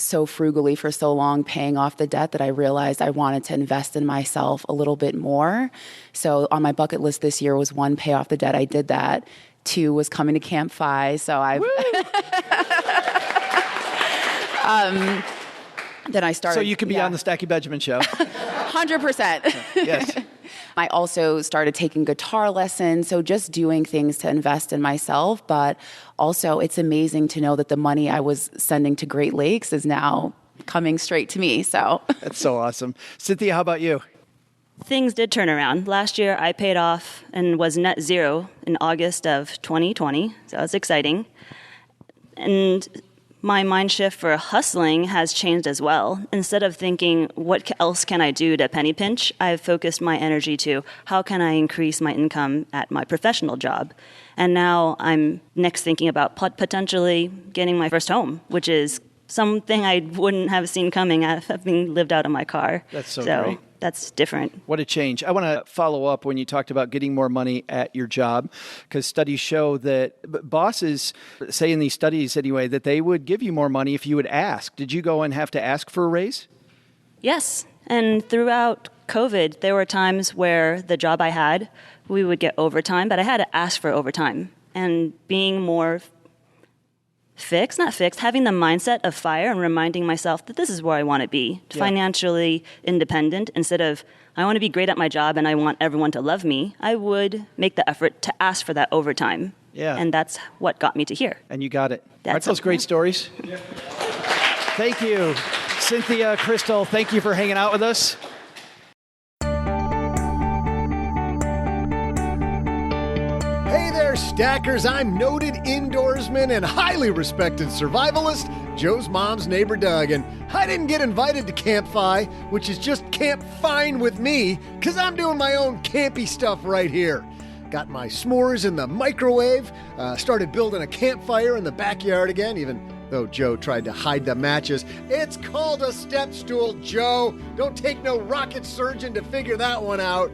so frugally for so long paying off the debt that I realized I wanted to invest in myself a little bit more. So on my bucket list this year was 1, pay off the debt. I did that. 2 was coming to Camp FI. So I've then I started. So you can be on the Stacky Benjamin show. 100%. Yes. I also started taking guitar lessons, so just doing things to invest in myself. But also, it's amazing to know that the money I was sending to Great Lakes is now coming straight to me. So that's so awesome. Cynthia, how about you? Things did turn around. Last year, I paid off and was net zero in August of 2020, so that's exciting. And my mind shift for hustling has changed as well. Instead of thinking, what else can I do to penny pinch, I've focused my energy to how can I increase my income at my professional job. And now I'm next thinking about potentially getting my first home, which is something I wouldn't have seen coming having lived out of my car. That's so great. That's different. What a change. I want to follow up when you talked about getting more money at your job, because studies show that bosses say in these studies anyway that they would give you more money if you would ask. Did you go and have to ask for a raise? Yes. And throughout COVID, there were times where the job I had, we would get overtime, but I had to ask for overtime. And being more having the mindset of FIRE and reminding myself that this is where I want to be, financially independent, instead of I want to be great at my job and I want everyone to love me, I would make the effort to ask for that overtime. Yeah. And that's what got me to here. And you got it. Aren't those great stories? Yeah. Thank you. Cynthia, Crystal, thank you for hanging out with us. Hey there, Stackers. I'm noted indoorsman and highly respected survivalist, Joe's mom's neighbor Doug, and I didn't get invited to Camp FI, which is just Camp Fine with me, because I'm doing my own campy stuff right here. Got my s'mores in the microwave, started building a campfire in the backyard again, even though Joe tried to hide the matches. It's called a step stool, Joe. Don't take no rocket surgeon to figure that one out.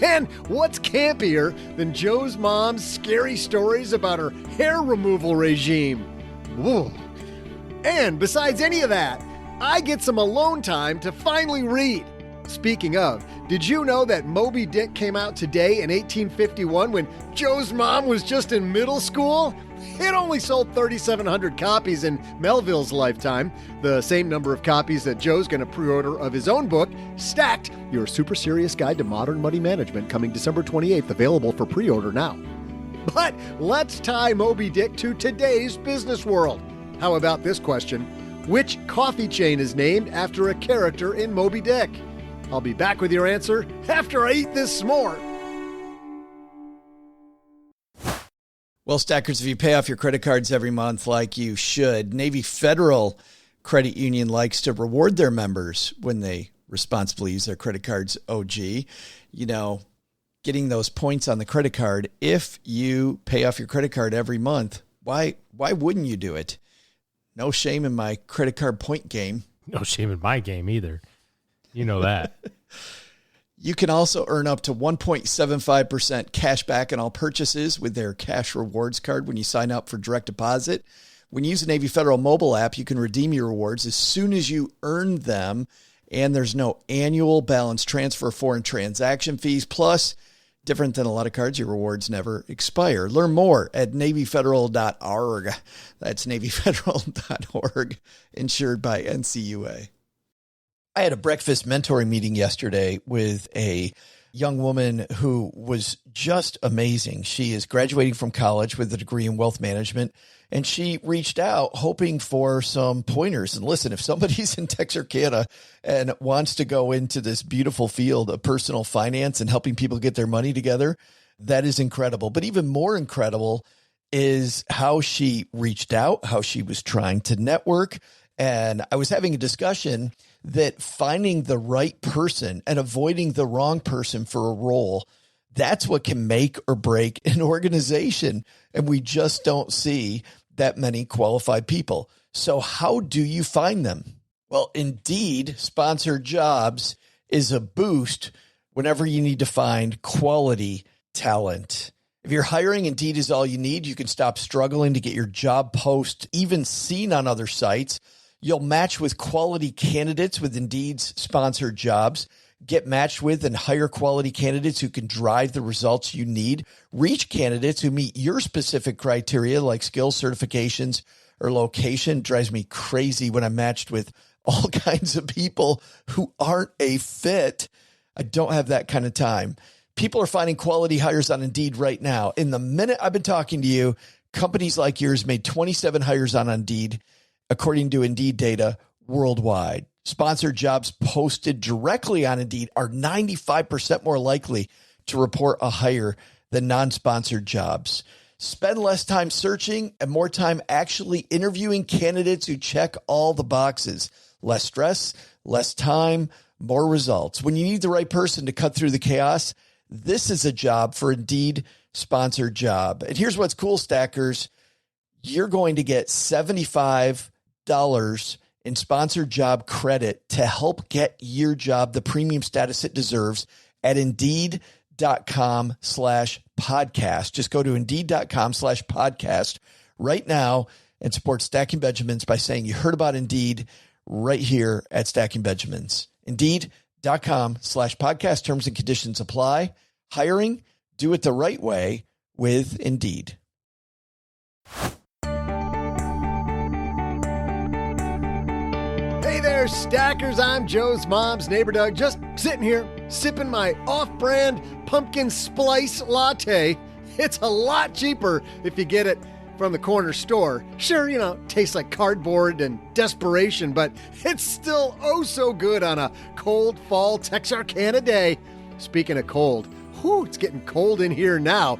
And what's campier than Joe's mom's scary stories about her hair removal regime? Whoa. And besides any of that, I get some alone time to finally read. Speaking of, did you know that Moby Dick came out today in 1851 when Joe's mom was just in middle school? It only sold 3,700 copies in Melville's lifetime, the same number of copies that Joe's going to pre-order of his own book, Stacked, Your Super Serious Guide to Modern Money Management, coming December 28th, available for pre-order now. But let's tie Moby Dick to today's business world. How about this question? Which coffee chain is named after a character in Moby Dick? I'll be back with your answer after I eat this s'more. Well, Stackers, if you pay off your credit cards every month like you should, Navy Federal Credit Union likes to reward their members when they responsibly use their credit cards. OG, you know, getting those points on the credit card. If you pay off your credit card every month, why wouldn't you do it? No shame in my credit card point game. No shame in my game either. You know that. You can also earn up to 1.75% cash back on all purchases with their cash rewards card when you sign up for direct deposit. When you use the Navy Federal mobile app, you can redeem your rewards as soon as you earn them, and there's no annual balance transfer, foreign transaction fees. Plus, different than a lot of cards, your rewards never expire. Learn more at NavyFederal.org. That's NavyFederal.org, insured by NCUA. I had a breakfast mentoring meeting yesterday with a young woman who was just amazing. She is graduating from college with a degree in wealth management, and she reached out hoping for some pointers. And listen, if somebody's in Texarkana and wants to go into this beautiful field of personal finance and helping people get their money together, that is incredible. But even more incredible is how she reached out, how she was trying to network. And I was having a discussion that finding the right person and avoiding the wrong person for a role, That's what can make or break an organization. And we just don't see that many qualified people. So how do you find them? Well, Indeed Sponsored Jobs is a boost whenever you need to find quality talent. If you're hiring, Indeed is all you need. You can stop struggling to get your job post even seen on other sites. You'll match with quality candidates with Indeed's Sponsored Jobs. Get matched with and hire quality candidates who can drive the results you need. Reach candidates who meet your specific criteria like skills, certifications, or location. It drives me crazy when I'm matched with all kinds of people who aren't a fit. I don't have that kind of time. People are finding quality hires on Indeed right now. In the minute I've been talking to you, companies like yours made 27 hires on Indeed, according to Indeed data worldwide. Sponsored jobs posted directly on Indeed are 95% more likely to report a hire than non-sponsored jobs. Spend less time searching and more time actually interviewing candidates who check all the boxes. Less stress, less time, more results. When you need the right person to cut through the chaos, this is a job for Indeed Sponsored Job. And here's what's cool, Stackers. You're going to get $75 in sponsored job credit to help get your job the premium status it deserves at Indeed.com/podcast. Just go to Indeed.com/podcast right now and support Stacking Benjamins by saying you heard about Indeed right here at Stacking Benjamins. Indeed.com/podcast. Terms and conditions apply. Hiring, do it the right way with Indeed. Hey there, Stackers. I'm Joe's mom's neighbor, Doug. Just sitting here, sipping my off-brand pumpkin splice latte. It's a lot cheaper if you get it from the corner store. Sure, tastes like cardboard and desperation, but it's still oh so good on a cold fall Texarkana day. Speaking of cold, it's getting cold in here now.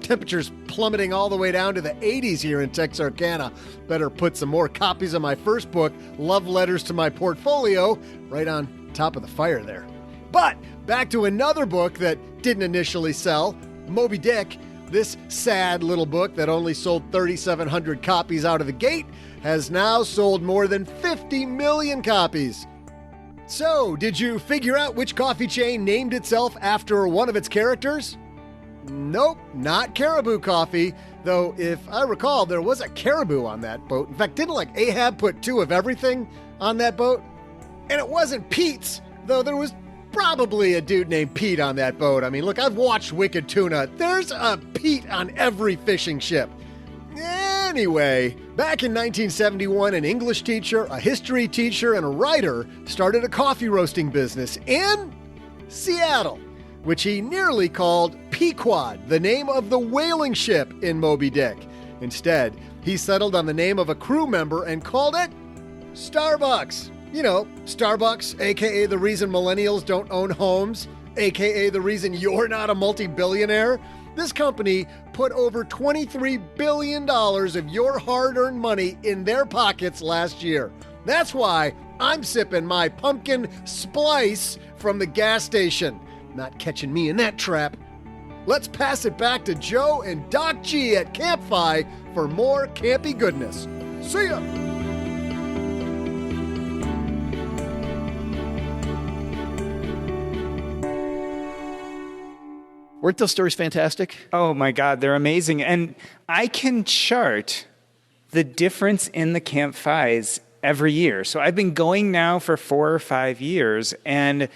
Temperatures plummeting all the way down to the 80s here in Texarkana. Better put some more copies of my first book, Love Letters to My Portfolio, right on top of the fire there. But back to another book that didn't initially sell, Moby Dick. This sad little book that only sold 3,700 copies out of the gate has now sold more than 50 million copies. So, did you figure out which coffee chain named itself after one of its characters? Nope, not Caribou Coffee, though if I recall, there was a caribou on that boat. In fact, didn't Ahab put 2 of everything on that boat? And it wasn't Pete's, though there was probably a dude named Pete on that boat. I mean, look, I've watched Wicked Tuna. There's a Pete on every fishing ship. Anyway, back in 1971, an English teacher, a history teacher, and a writer started a coffee roasting business in Seattle, which he nearly called Pequod, the name of the whaling ship in Moby Dick. Instead, he settled on the name of a crew member and called it Starbucks. Starbucks, a.k.a. the reason millennials don't own homes, a.k.a. the reason you're not a multi-billionaire. This company put over $23 billion of your hard-earned money in their pockets last year. That's why I'm sipping my pumpkin splice from the gas station. Not catching me in that trap. Let's pass it back to Joe and Doc G at Campfi for more campy goodness. See ya! Weren't those stories fantastic? Oh my God, they're amazing. And I can chart the difference in the Camp Fi's every year. So I've been going now for 4 or 5 years, and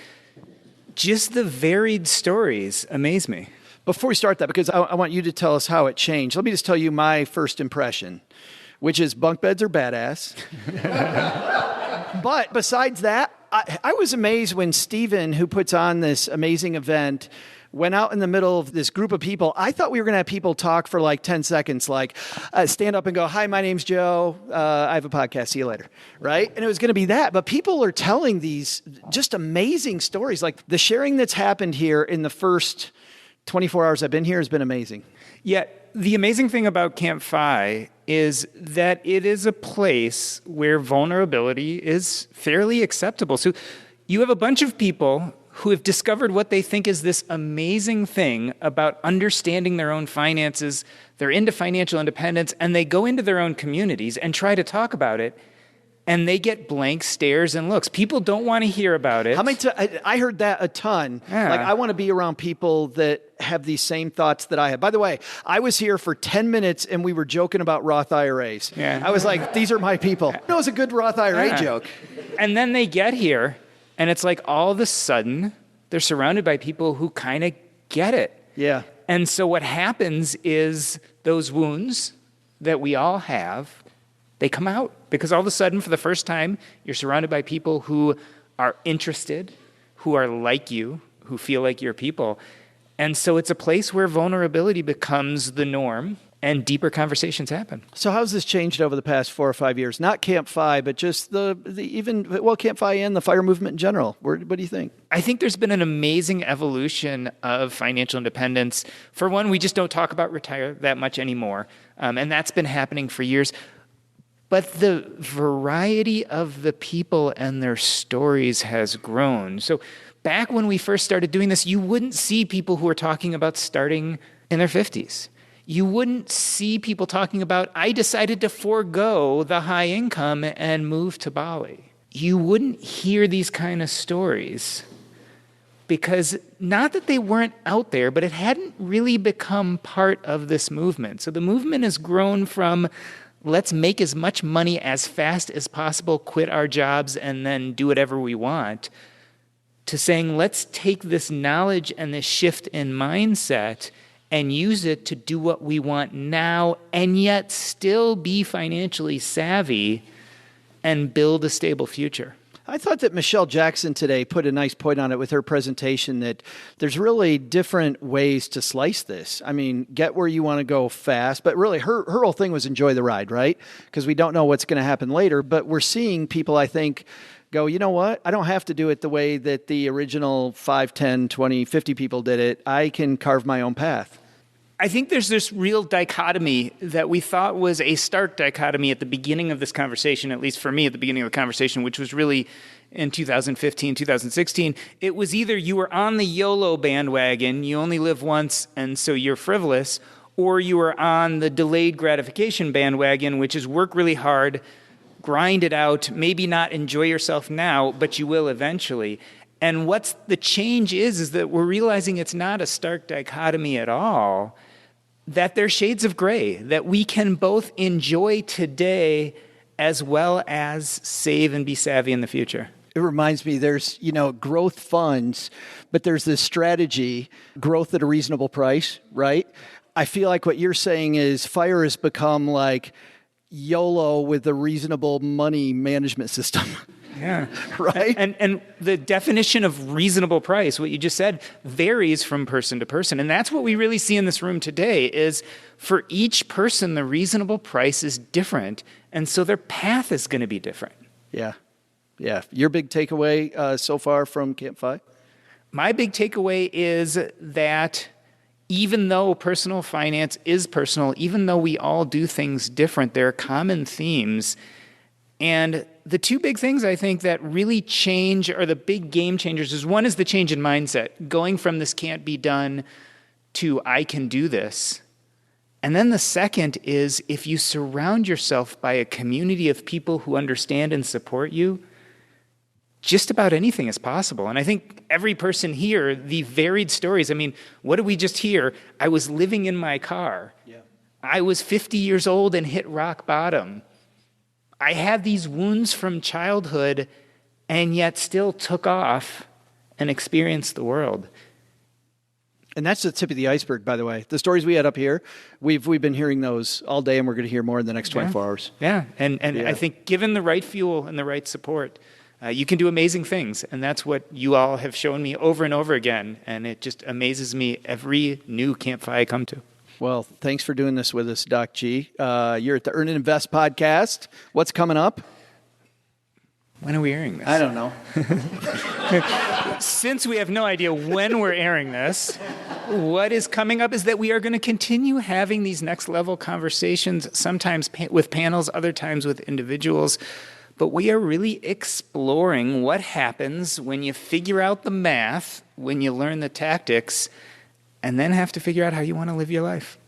just the varied stories amaze me. Before we start that, because I want you to tell us how it changed, let me just tell you my first impression, which is bunk beds are badass. But besides that, I was amazed when Steven, who puts on this amazing event, went out in the middle of this group of people. I thought we were going to have people talk for 10 seconds, stand up and go, "Hi, my name's Joe. I have a podcast. See you later." Right? And it was going to be that. But people are telling these just amazing stories. The sharing that's happened here in the first 24 hours I've been here has been amazing. Yeah. The amazing thing about Camp Fi is that it is a place where vulnerability is fairly acceptable. So you have a bunch of people who have discovered what they think is this amazing thing about understanding their own finances. They're into financial independence, and they go into their own communities and try to talk about it, and they get blank stares and looks. People don't want to hear about it. How many I heard that a ton. Yeah. Like, I want to be around people that have these same thoughts that I have. By the way, I was here for 10 minutes, and we were joking about Roth IRAs. Yeah. I was like, these are my people. That was a good Roth IRA joke. And then they get here, and it's like all of a sudden, they're surrounded by people who kind of get it. Yeah. And so what happens is those wounds that we all have, they come out. Because all of a sudden, for the first time, you're surrounded by people who are interested, who are like you, who feel like your people. And so it's a place where vulnerability becomes the norm and deeper conversations happen. So how's this changed over the past 4 or 5 years? Not Camp FI, but just Camp FI and the FIRE movement in general. What do you think? I think there's been an amazing evolution of financial independence. For one, we just don't talk about retire that much anymore. And that's been happening for years. But the variety of the people and their stories has grown. So back when we first started doing this, you wouldn't see people who were talking about starting in their 50s. You wouldn't see people talking about, I decided to forego the high income and move to Bali. You wouldn't hear these kind of stories because not that they weren't out there, but it hadn't really become part of this movement. So the movement has grown from, let's make as much money as fast as possible, quit our jobs, and then do whatever we want, to saying, let's take this knowledge and this shift in mindset and use it to do what we want now and yet still be financially savvy and build a stable future. I thought that Michelle Jackson today put a nice point on it with her presentation that there's really different ways to slice this. I mean, get where you want to go fast, but really her whole thing was enjoy the ride, right? Because we don't know what's going to happen later, but we're seeing people, I think, go, you know what? I don't have to do it the way that the original 5, 10, 20, 50 people did it. I can carve my own path. I think there's this real dichotomy that we thought was a stark dichotomy at the beginning of this conversation, at least for me at the beginning of the conversation, which was really in 2015, 2016. It was either you were on the YOLO bandwagon, you only live once, and so you're frivolous, or you were on the delayed gratification bandwagon, which is work really hard, grind it out, maybe not enjoy yourself now, but you will eventually. And what's the change is that we're realizing it's not a stark dichotomy at all, that there's shades of gray, that we can both enjoy today as well as save and be savvy in the future. It reminds me, there's, growth funds, but there's this strategy, growth at a reasonable price, right? I feel like what you're saying is FIRE has become like YOLO with a reasonable money management system. Yeah. Right? And the definition of reasonable price, what you just said, varies from person to person. And that's what we really see in this room today is for each person, the reasonable price is different. And so their path is going to be different. Yeah. Yeah. Your big takeaway so far from Camp FI? My big takeaway is that even though personal finance is personal, even though we all do things different, there are common themes. And the two big things I think that really change are the big game changers is one is the change in mindset, going from this can't be done to I can do this. And then the second is if you surround yourself by a community of people who understand and support you, just about anything is possible. And I think every person here, the varied stories, I mean, what did we just hear? I was living in my car. Yeah. I was 50 years old and hit rock bottom. I had these wounds from childhood and yet still took off and experienced the world. And that's the tip of the iceberg, by the way. The stories we had up here, we've been hearing those all day, and we're going to hear more in the next 24 hours. Yeah, and I think given the right fuel and the right support, you can do amazing things. And that's what you all have shown me over and over again. And it just amazes me every new Camp FI I come to. Well, thanks for doing this with us, Doc G. You're at the Earn and Invest podcast. What's coming up? When are we airing this? I don't know. Since we have no idea when we're airing this, what is coming up is that we are going to continue having these next level conversations, sometimes with panels, other times with individuals. but we are really exploring what happens when you figure out the math, when you learn the tactics, and then have to figure out how you want to live your life.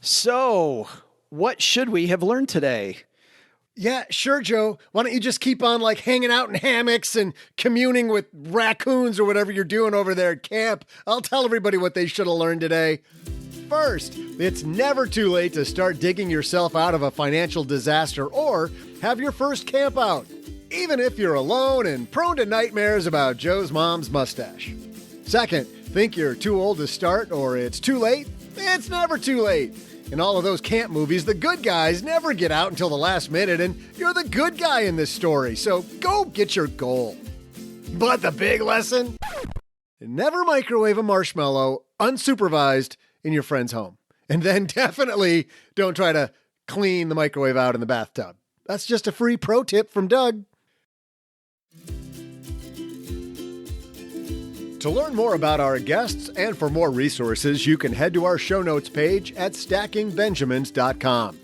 So, what should we have learned today? Yeah, sure, Joe. Why don't you just keep on like hanging out in hammocks and communing with raccoons or whatever you're doing over there at camp? I'll tell everybody what they should have learned today. First, it's never too late to start digging yourself out of a financial disaster or have your first camp out, even if you're alone and prone to nightmares about Joe's mom's mustache. Second, think you're too old to start or it's too late? It's never too late. In all of those camp movies, the good guys never get out until the last minute, and you're the good guy in this story, so go get your goal. But the big lesson? Never microwave a marshmallow unsupervised in your friend's home. And then definitely don't try to clean the microwave out in the bathtub. That's just a free pro tip from Doug. To learn more about our guests and for more resources, you can head to our show notes page at stackingbenjamins.com.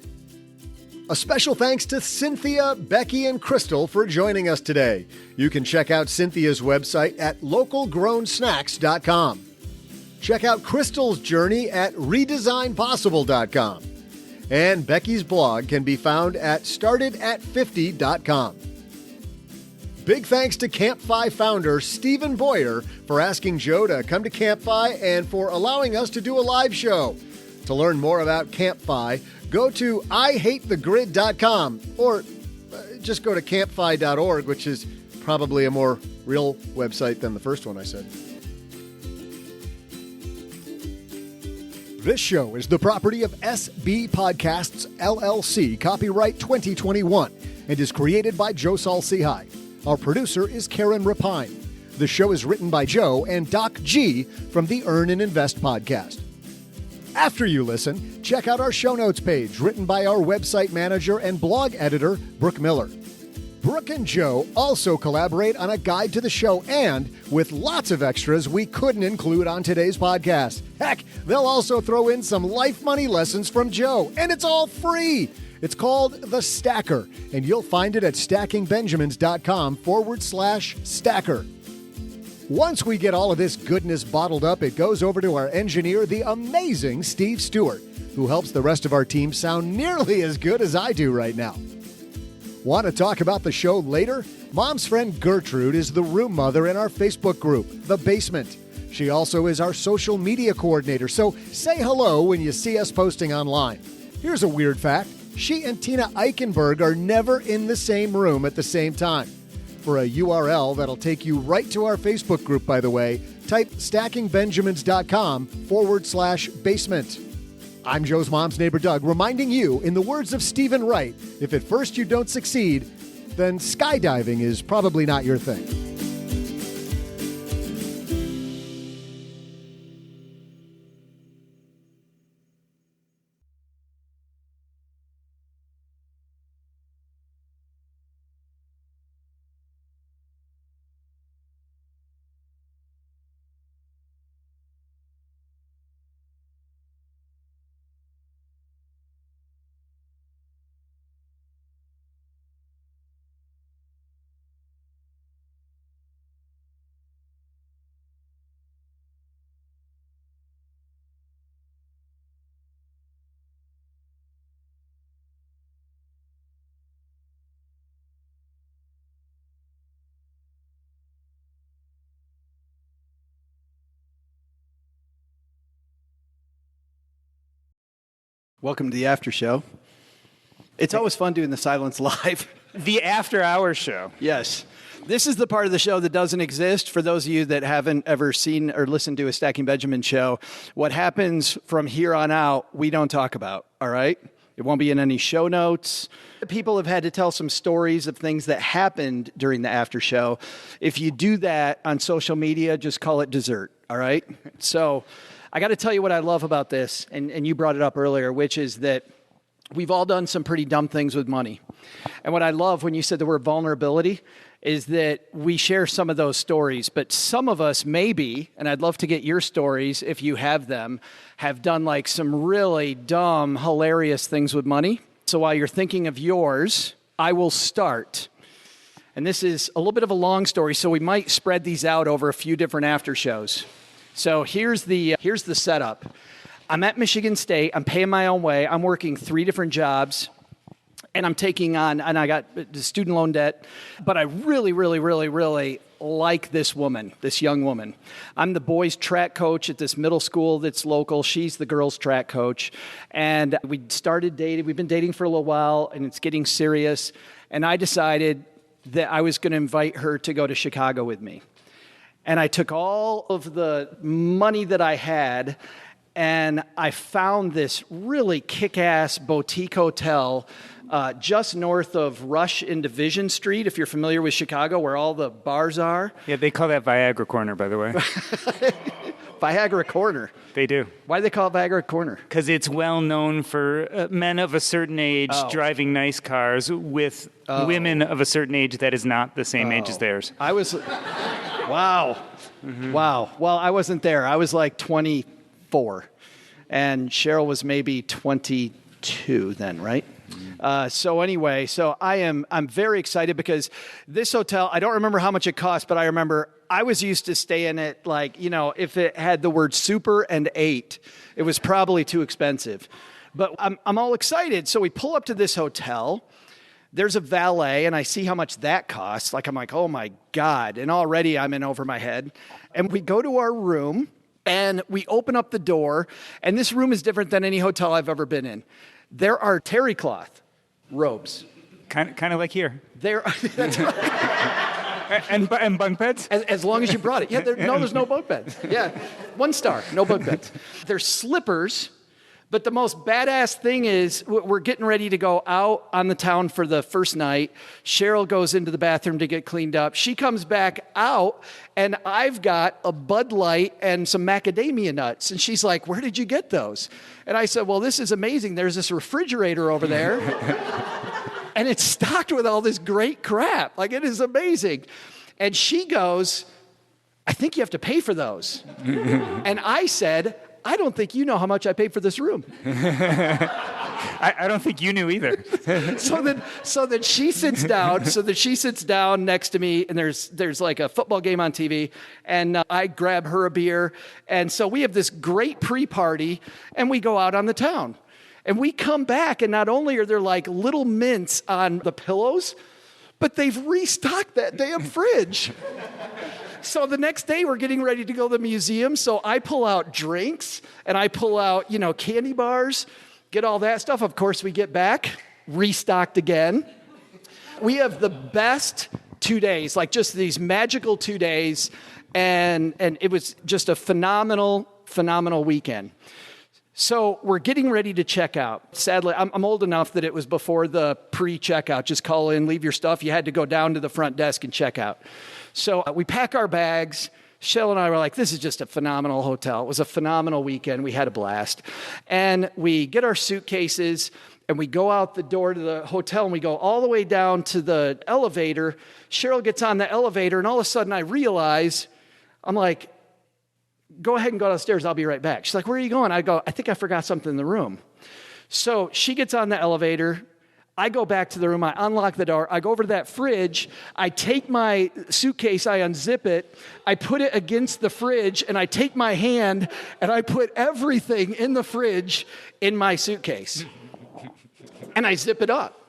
A special thanks to Cynthia, Becky, and Crystal for joining us today. You can check out Cynthia's website at localgrownsnacks.com. Check out Crystal's journey at redesignpossible.com. And Becky's blog can be found at startedat50.com. Big thanks to Campfi founder Stephen Boyer for asking Joe to come to Campfi and for allowing us to do a live show. To learn more about Campfi, go to ihatethegrid.com or just go to campfi.org, which is probably a more real website than the first one I said. This show is the property of SB Podcasts, LLC, copyright 2021, and is created by Joe Saul-Sehy. Our producer is Karen Rapine. The show is written by Joe and Doc G from the Earn and Invest podcast. After you listen, check out our show notes page written by our website manager and blog editor, Brooke Miller. Brooke and Joe also collaborate on a guide to the show and with lots of extras we couldn't include on today's podcast. Heck, they'll also throw in some life money lessons from Joe, and it's all free. It's called The Stacker, and you'll find it at stackingbenjamins.com/stacker. Once we get all of this goodness bottled up, it goes over to our engineer, the amazing Steve Stewart, who helps the rest of our team sound nearly as good as I do right now. Want to talk about the show later? Mom's friend Gertrude is the room mother in our Facebook group, The Basement. She also is our social media coordinator, so say hello when you see us posting online. Here's a weird fact. She and Tina Eichenberg are never in the same room at the same time. For a URL that'll take you right to our Facebook group, by the way, type stackingbenjamins.com/basement. I'm Joe's mom's neighbor, Doug, reminding you, in the words of Stephen Wright, if at first you don't succeed, then skydiving is probably not your thing. Welcome to the after show. It's always fun doing the Silence Live. The after hours show. Yes. This is the part of the show that doesn't exist. For those of you that haven't ever seen or listened to a Stacking Benjamin show, what happens from here on out, we don't talk about, all right? It won't be in any show notes. People have had to tell some stories of things that happened during the after show. If you do that on social media, just call it dessert, all right? So I got to tell you what I love about this, and you brought it up earlier, which is that we've all done some pretty dumb things with money. And what I love when you said the word vulnerability is that we share some of those stories, but some of us maybe, and I'd love to get your stories if you have them, have done like some really dumb, hilarious things with money. So while you're thinking of yours, I will start. And this is a little bit of a long story, so we might spread these out over a few different after shows. So here's the setup. I'm at Michigan State. I'm paying my own way. I'm working 3 different jobs. And I'm taking on, and I got student loan debt, but I really, really, really, really like this woman, this young woman. I'm the boys' track coach at this middle school that's local. She's the girls' track coach. And we started dating. We've been dating for a little while, and it's getting serious. And I decided that I was going to invite her to go to Chicago with me. And I took all of the money that I had, and I found this really kick-ass boutique hotel just north of Rush and Division Street, if you're familiar with Chicago, where all the bars are. Yeah, they call that Viagra Corner, by the way. Viagra Corner. They do. Why do they call it Viagra Corner? Because it's well known for men of a certain age driving nice cars with women of a certain age that is not the same age as theirs. I was... Wow. Mm-hmm. Wow. Well, I wasn't there. I was like 24. And Cheryl was maybe 22 then, right? So anyway, I'm very excited because this hotel, I don't remember how much it cost, but I remember I was used to staying at if it had the word super and 8, it was probably too expensive. But I'm all excited. So we pull up to this hotel. There's a valet, and I see how much that costs. I'm like, oh my God. And already I'm in over my head. And we go to our room, and we open up the door, and this room is different than any hotel I've ever been in. There are terry cloth robes. Kind of like here. There are, and bunk beds? As long as you brought it. Yeah, there's no bunk beds. Yeah, 1 star, no bunk beds. There's slippers, but the most badass thing is we're getting ready to go out on the town for the first night. Cheryl goes into the bathroom to get cleaned up. She comes back out, and I've got a Bud Light and some macadamia nuts. And she's like, where did you get those? And I said, well, this is amazing. There's this refrigerator over there, and it's stocked with all this great crap. It is amazing. And she goes, I think you have to pay for those. And I said, I don't think you know how much I paid for this room. I don't think you knew either. So that she sits down next to me, and there's like a football game on TV, and I grab her a beer, and so we have this great pre-party, and we go out on the town, and we come back, and not only are there like little mints on the pillows, but they've restocked that damn fridge. So the next day we're getting ready to go to the museum. So I pull out drinks and I pull out, candy bars, get all that stuff. Of course, we get back, restocked again. We have the best 2 days, just these magical 2 days. And it was just a phenomenal, phenomenal weekend. So we're getting ready to check out. Sadly, I'm old enough that it was before the pre-checkout. Just call in, leave your stuff. You had to go down to the front desk and check out. So we pack our bags. Shell and I were like, this is just a phenomenal hotel. It was a phenomenal weekend. We had a blast. And we get our suitcases, and we go out the door to the hotel, and we go all the way down to the elevator. Cheryl gets on the elevator, and all of a sudden I realize, I'm like, go ahead and go downstairs. I'll be right back. She's like, where are you going? I go, I think I forgot something in the room. So she gets on the elevator. I go back to the room. I unlock the door. I go over to that fridge. I take my suitcase. I unzip it. I put it against the fridge, and I take my hand, and I put everything in the fridge in my suitcase. And I zip it up.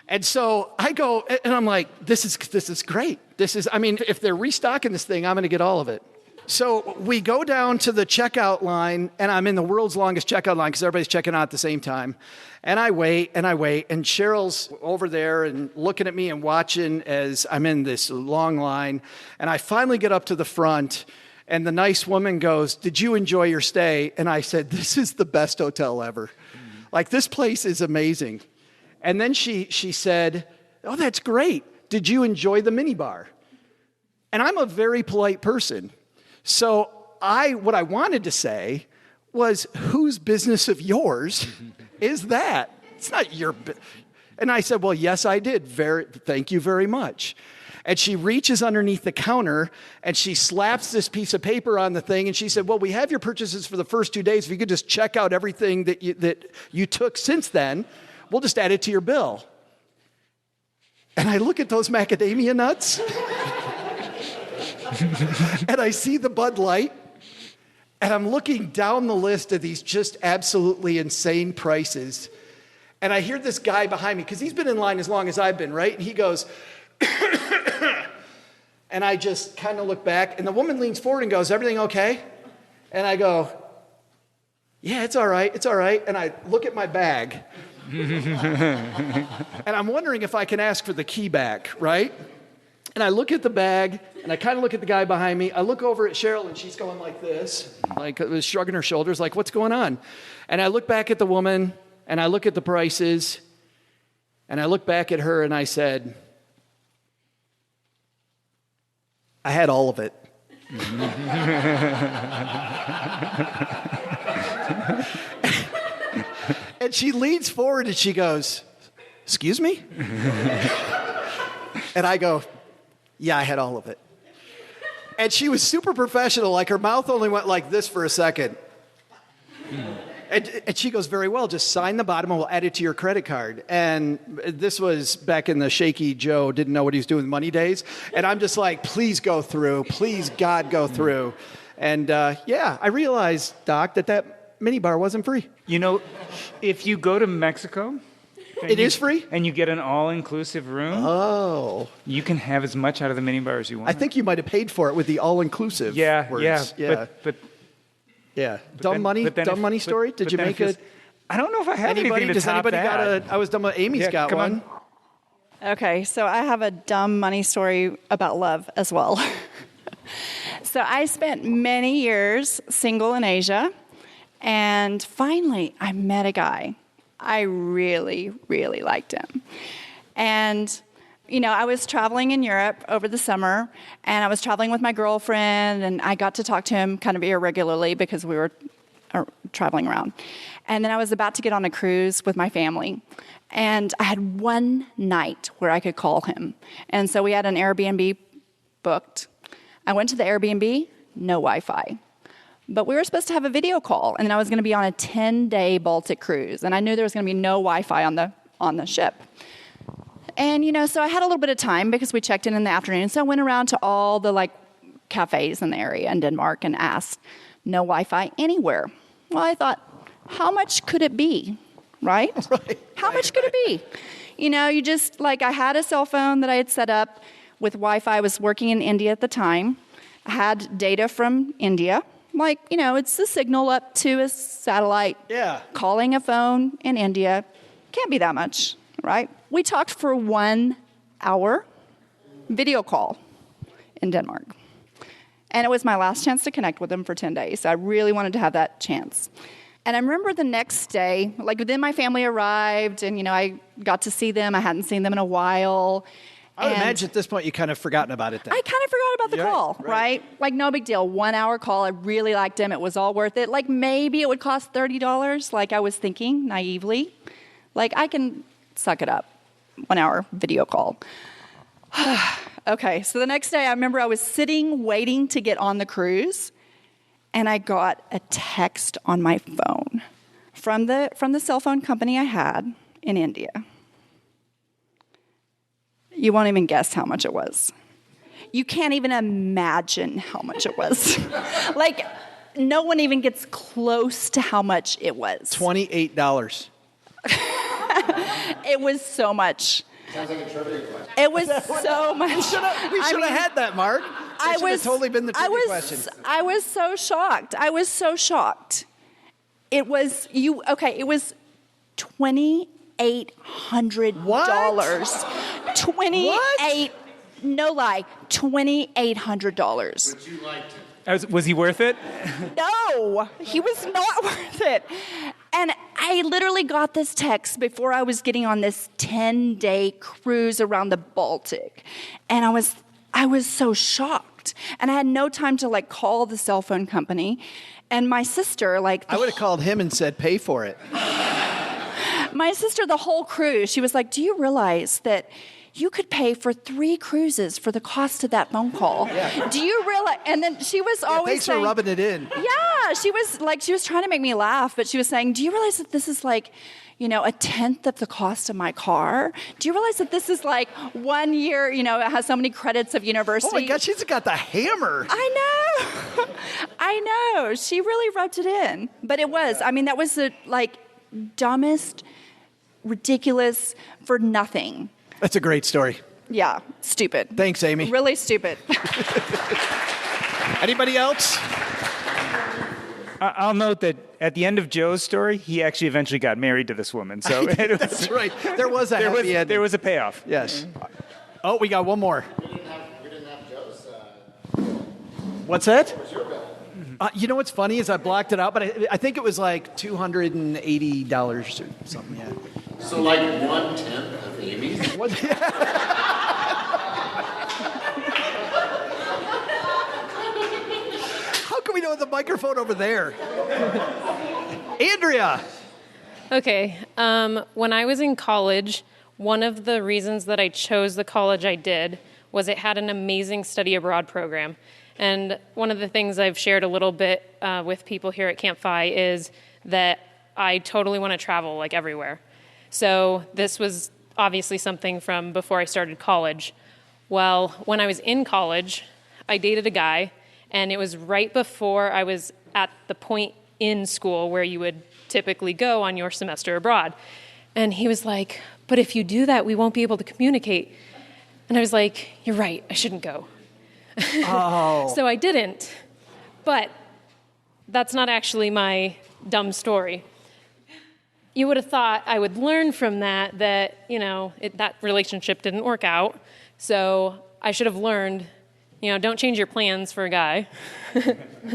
And so I go, and I'm like, this is great. If they're restocking this thing, I'm going to get all of it. So we go down to the checkout line, and I'm in the world's longest checkout line because everybody's checking out at the same time. And I wait, and Cheryl's over there and looking at me and watching as I'm in this long line. And I finally get up to the front, and the nice woman goes, did you enjoy your stay? And I said, this is the best hotel ever. This place is amazing. And then she said, oh, that's great. Did you enjoy the minibar? And I'm a very polite person. So what I wanted to say was, whose business of yours is that? It's not your business. And I said, well, yes, I did. Thank you very much. And she reaches underneath the counter, and she slaps this piece of paper on the thing, and she said, well, we have your purchases for the first 2 days. If you could just check out everything that you took since then, we'll just add it to your bill. And I look at those macadamia nuts, and I see the Bud Light, and I'm looking down the list of these just absolutely insane prices. And I hear this guy behind me, because he's been in line as long as I've been, right? And he goes, and I just kind of look back, and the woman leans forward and goes, everything okay? And I go, yeah, it's all right, it's all right. And I look at my bag, and I'm wondering if I can ask for the key back, right? And I look at the bag, and I kind of look at the guy behind me. I look over at Cheryl, and she's going like this, like shrugging her shoulders, like, what's going on? And I look back at the woman, and I look at the prices, and I look back at her, and I said, I had all of it. And she leans forward and she goes, excuse me? And I go, yeah, I had all of it. And she was super professional, like her mouth only went like this for a second. And she goes, very well, just sign the bottom and we'll add it to your credit card. And this was back in the shaky Joe, didn't know what he was doing money days. And I'm just like, please go through. Please, God, go through. And yeah, I realized, Doc, that minibar wasn't free. You know, if you go to Mexico... It is free? And you get an all-inclusive room. Oh. You can have as much out of the minibar as you want. I think you might have paid for it with the all-inclusive words. Yeah. Yeah. Dumb money story? Did you make it? I don't know if I have anything to Does top anybody that. I was dumb. Amy's got come one. on. Okay, so I have a dumb money story about love as well. So I spent many years single in Asia, and finally I met a guy. I really, really liked him. And, you know, I was traveling in Europe over the summer, and I was traveling with my girlfriend, and I got to talk to him kind of irregularly because we were traveling around. And then I was about to get on a cruise with my family, and I had one night where I could call him. And so we had an Airbnb booked. I went to the Airbnb, no Wi-Fi. But we were supposed to have a video call, and I was going to be on a 10-day Baltic cruise, and I knew there was going to be no Wi-Fi on the ship. And, you know, so I had a little bit of time because we checked in the afternoon, so I went around to all the, like, cafes in the area in Denmark and asked, no Wi-Fi anywhere. Well, I thought, how much could it be, right? How much could it be? You know, you just, like, I had a cell phone that I had set up with Wi-Fi. I was working in India at the time. I had data from India. Like, you know, it's a signal up to a satellite. Yeah. Calling a phone in India. Can't be that much, right? We talked for 1 hour video call in Denmark. And it was my last chance to connect with him for 10 days. So I really wanted to have that chance. And I remember the next day, like then my family arrived and, you know, I got to see them. I hadn't seen them in a while. I would imagine at this point you kind of forgotten about it then. I kind of forgot about the call, right? Like, no big deal. 1 hour call. I really liked him. It was all worth it. Like, maybe it would cost $30, like I was thinking naively. Like, I can suck it up. 1 hour video call. Okay, so the next day I remember I was sitting waiting to get on the cruise, and I got a text on my phone from the cell phone company I had in India. You won't even guess how much it was. You can't even imagine how much it was. Like, no one even gets close to how much it was. $28. It was so much. Sounds like a trivia question. It was so much. We should have had that, Mark. That should have totally been the trivia question. I was so shocked. It was it was $2,800. No lie, $2,800. But you liked him. Was he worth it? No, he was not worth it. And I literally got this text before I was getting on this 10-day cruise around the Baltic. And I was so shocked. And I had no time to, like, call the cell phone company. And my sister, like... I would have called him and said, pay for it. My sister, the whole cruise, she was like, do you realize that you could pay for 3 cruises for the cost of that phone call. Yeah. Do you realize? And then she was always thanks saying, for rubbing it in. Yeah, she was trying to make me laugh, but she was saying, do you realize that this is like, a tenth of the cost of my car? Do you realize that this is like 1 year, it has so many credits of university? Oh my God, she's got the hammer. I know. I know. She really rubbed it in. But it was, that was the dumbest, ridiculous, for nothing. That's a great story. Yeah, stupid. Thanks, Amy. Really stupid. Anybody else? I'll note that at the end of Joe's story, he actually eventually got married to this woman. So That's right. There was a happy ending. There was a payoff. Yes. Oh, we got one more. We didn't have Joe's. What's that? What was your bill? You know what's funny is I blocked it out, but I think it was like $280 or something. Yeah. So like 1/10 of Amy's? How can we know the microphone over there? Andrea. Okay. When I was in college, one of the reasons that I chose the college I did was it had an amazing study abroad program. And one of the things I've shared a little bit with people here at Camp Phi is that I totally want to travel everywhere. So this was obviously something from before I started college. Well, when I was in college, I dated a guy, and it was right before I was at the point in school where you would typically go on your semester abroad. And he was like, but if you do that, we won't be able to communicate. And I was like, you're right, I shouldn't go. Oh. So I didn't. But that's not actually my dumb story. You would have thought I would learn from that that relationship didn't work out. So I should have learned, don't change your plans for a guy.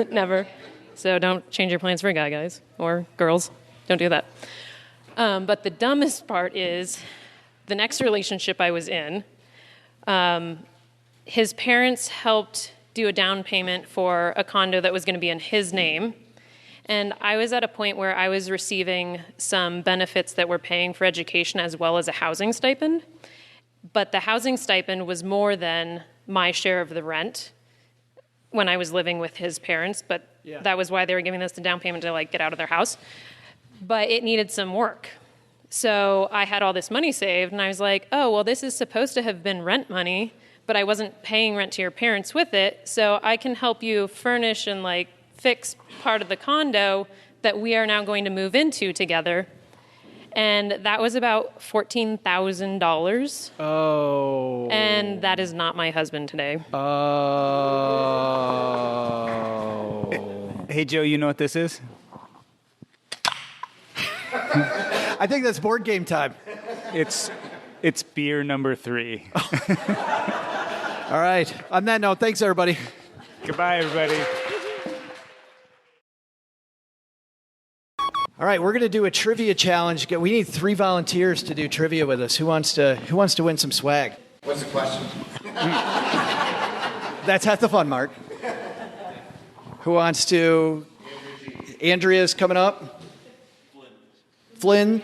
Never. So don't change your plans for a guy, guys, or girls. Don't do that. But the dumbest part is the next relationship I was in, his parents helped do a down payment for a condo that was going to be in his name. And I was at a point where I was receiving some benefits that were paying for education as well as a housing stipend. But the housing stipend was more than my share of the rent when I was living with his parents. But that was why they were giving us the down payment to get out of their house. But it needed some work. So I had all this money saved, and I was like, oh, well, this is supposed to have been rent money, but I wasn't paying rent to your parents with it, so I can help you furnish and fix part of the condo that we are now going to move into together. And that was about $14,000. Oh. And that is not my husband today. Oh. Hey, Joe, you know what this is? I think that's board game time. It's beer number 3. All right. On that note, thanks, everybody. Goodbye, everybody. All right, we're going to do a trivia challenge. We need 3 volunteers to do trivia with us. Who wants to win some swag? What's the question? That's half the fun, Mark. Who wants to? Andrea's coming up. Flynn.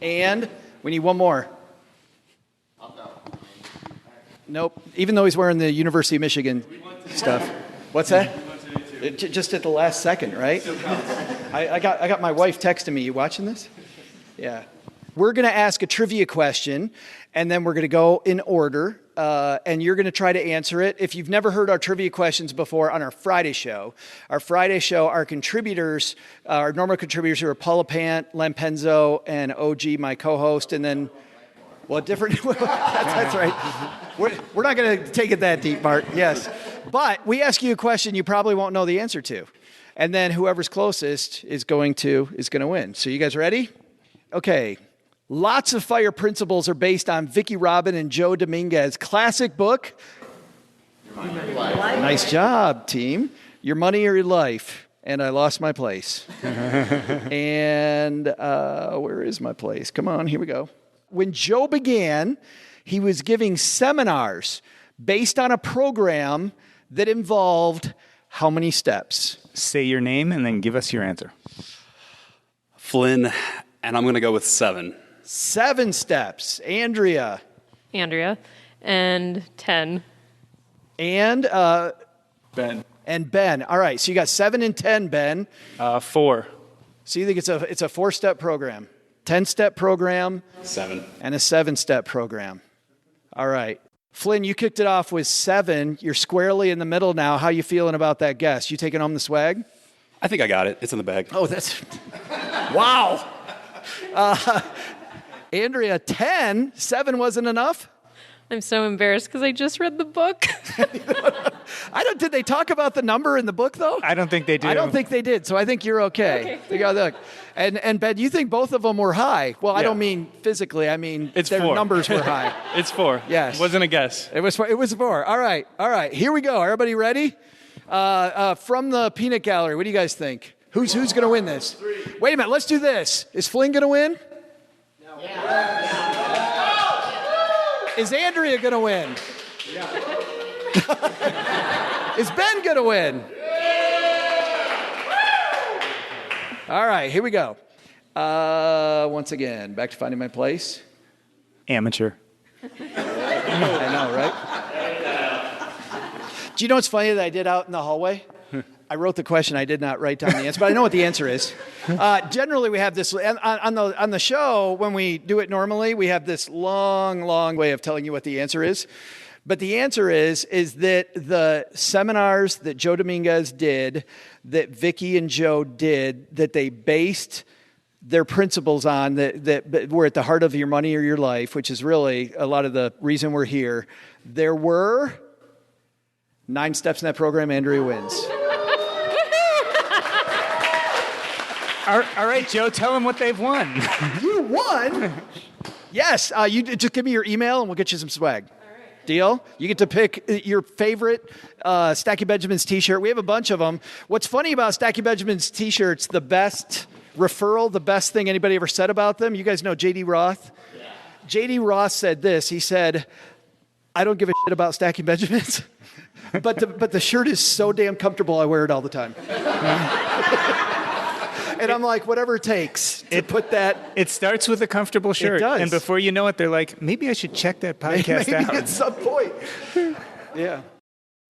And we need one more. Nope. Even though he's wearing the University of Michigan stuff. What's that? Just at the last second, right? I got my wife texting me. You watching this? Yeah. We're going to ask a trivia question, and then we're going to go in order, and you're going to try to answer it. If you've never heard our trivia questions before on our Friday show, our contributors, our normal contributors who are Paula Pant, Len Penzo, and OG, my co-host, and then, different. That's right. We're not going to take it that deep, Mark. Yes. But we ask you a question you probably won't know the answer to. And then whoever's closest is going to win. So you guys ready? Okay. Lots of Fire Principles are based on Vicki Robin and Joe Dominguez classic book. Nice job, team. Your Money or Your Life. And I lost my place. And where is my place? Come on, here we go. When Joe began, he was giving seminars based on a program that involved how many steps? Say your name and then give us your answer. Flynn, and I'm going to go with 7. 7 steps. Andrea. Andrea, and 10. And Ben. And Ben. All right, so you got 7 and 10, Ben. 4. So you think it's a 4-step program, 10-step program, 7, and a 7-step program. All right. Flynn, you kicked it off with 7. You're squarely in the middle now. How you feeling about that guess? You taking home the swag? I think I got it. It's in the bag. Oh, that's... Wow. Andrea, 10. 7 wasn't enough? I'm so embarrassed because I just read the book. Did they talk about the number in the book, though? I don't think they do. I don't think they did, so I think you're okay. You got look. And Ben, you think both of them were high. Well, I don't mean physically. I mean their 4. numbers were high. It's 4. Yes. Wasn't a guess. It was 4. All right. Here we go. Everybody ready? From the peanut gallery, what do you guys think? Who's going to win this? Wait a minute. Let's do this. Is Flynn going to win? No. Yeah. Is Andrea going to win? Yeah. Is Ben going to win? All right, here we go. Once again, back to finding my place. Amateur. I know, right? Do you know what's funny that I did out in the hallway? I wrote the question. I did not write down the answer, but I know what the answer is. Generally, we have this on the show when we do it normally. We have this long way of telling you what the answer is. But the answer is that the seminars that Joe Dominguez did, that Vicky and Joe did, that they based their principles on, that were at the heart of your money or your life, which is really a lot of the reason we're here. There were 9 steps in that program. Andrea wins. All right, Joe, tell them what they've won. You won? Yes. You just give me your email and we'll get you some swag. Deal? You get to pick your favorite Stacky Benjamins t-shirt. We have a bunch of them. What's funny about Stacky Benjamins t-shirts, the best referral, the best thing anybody ever said about them, you guys know J.D. Roth? Yeah. J.D. Roth said this. He said, I don't give a shit about Stacky Benjamins, but the shirt is so damn comfortable, I wear it all the time. And I'm like, whatever it takes to put that. It starts with a comfortable shirt. It does. And before you know it, they're like, maybe I should check that podcast out. Maybe at some point. Yeah.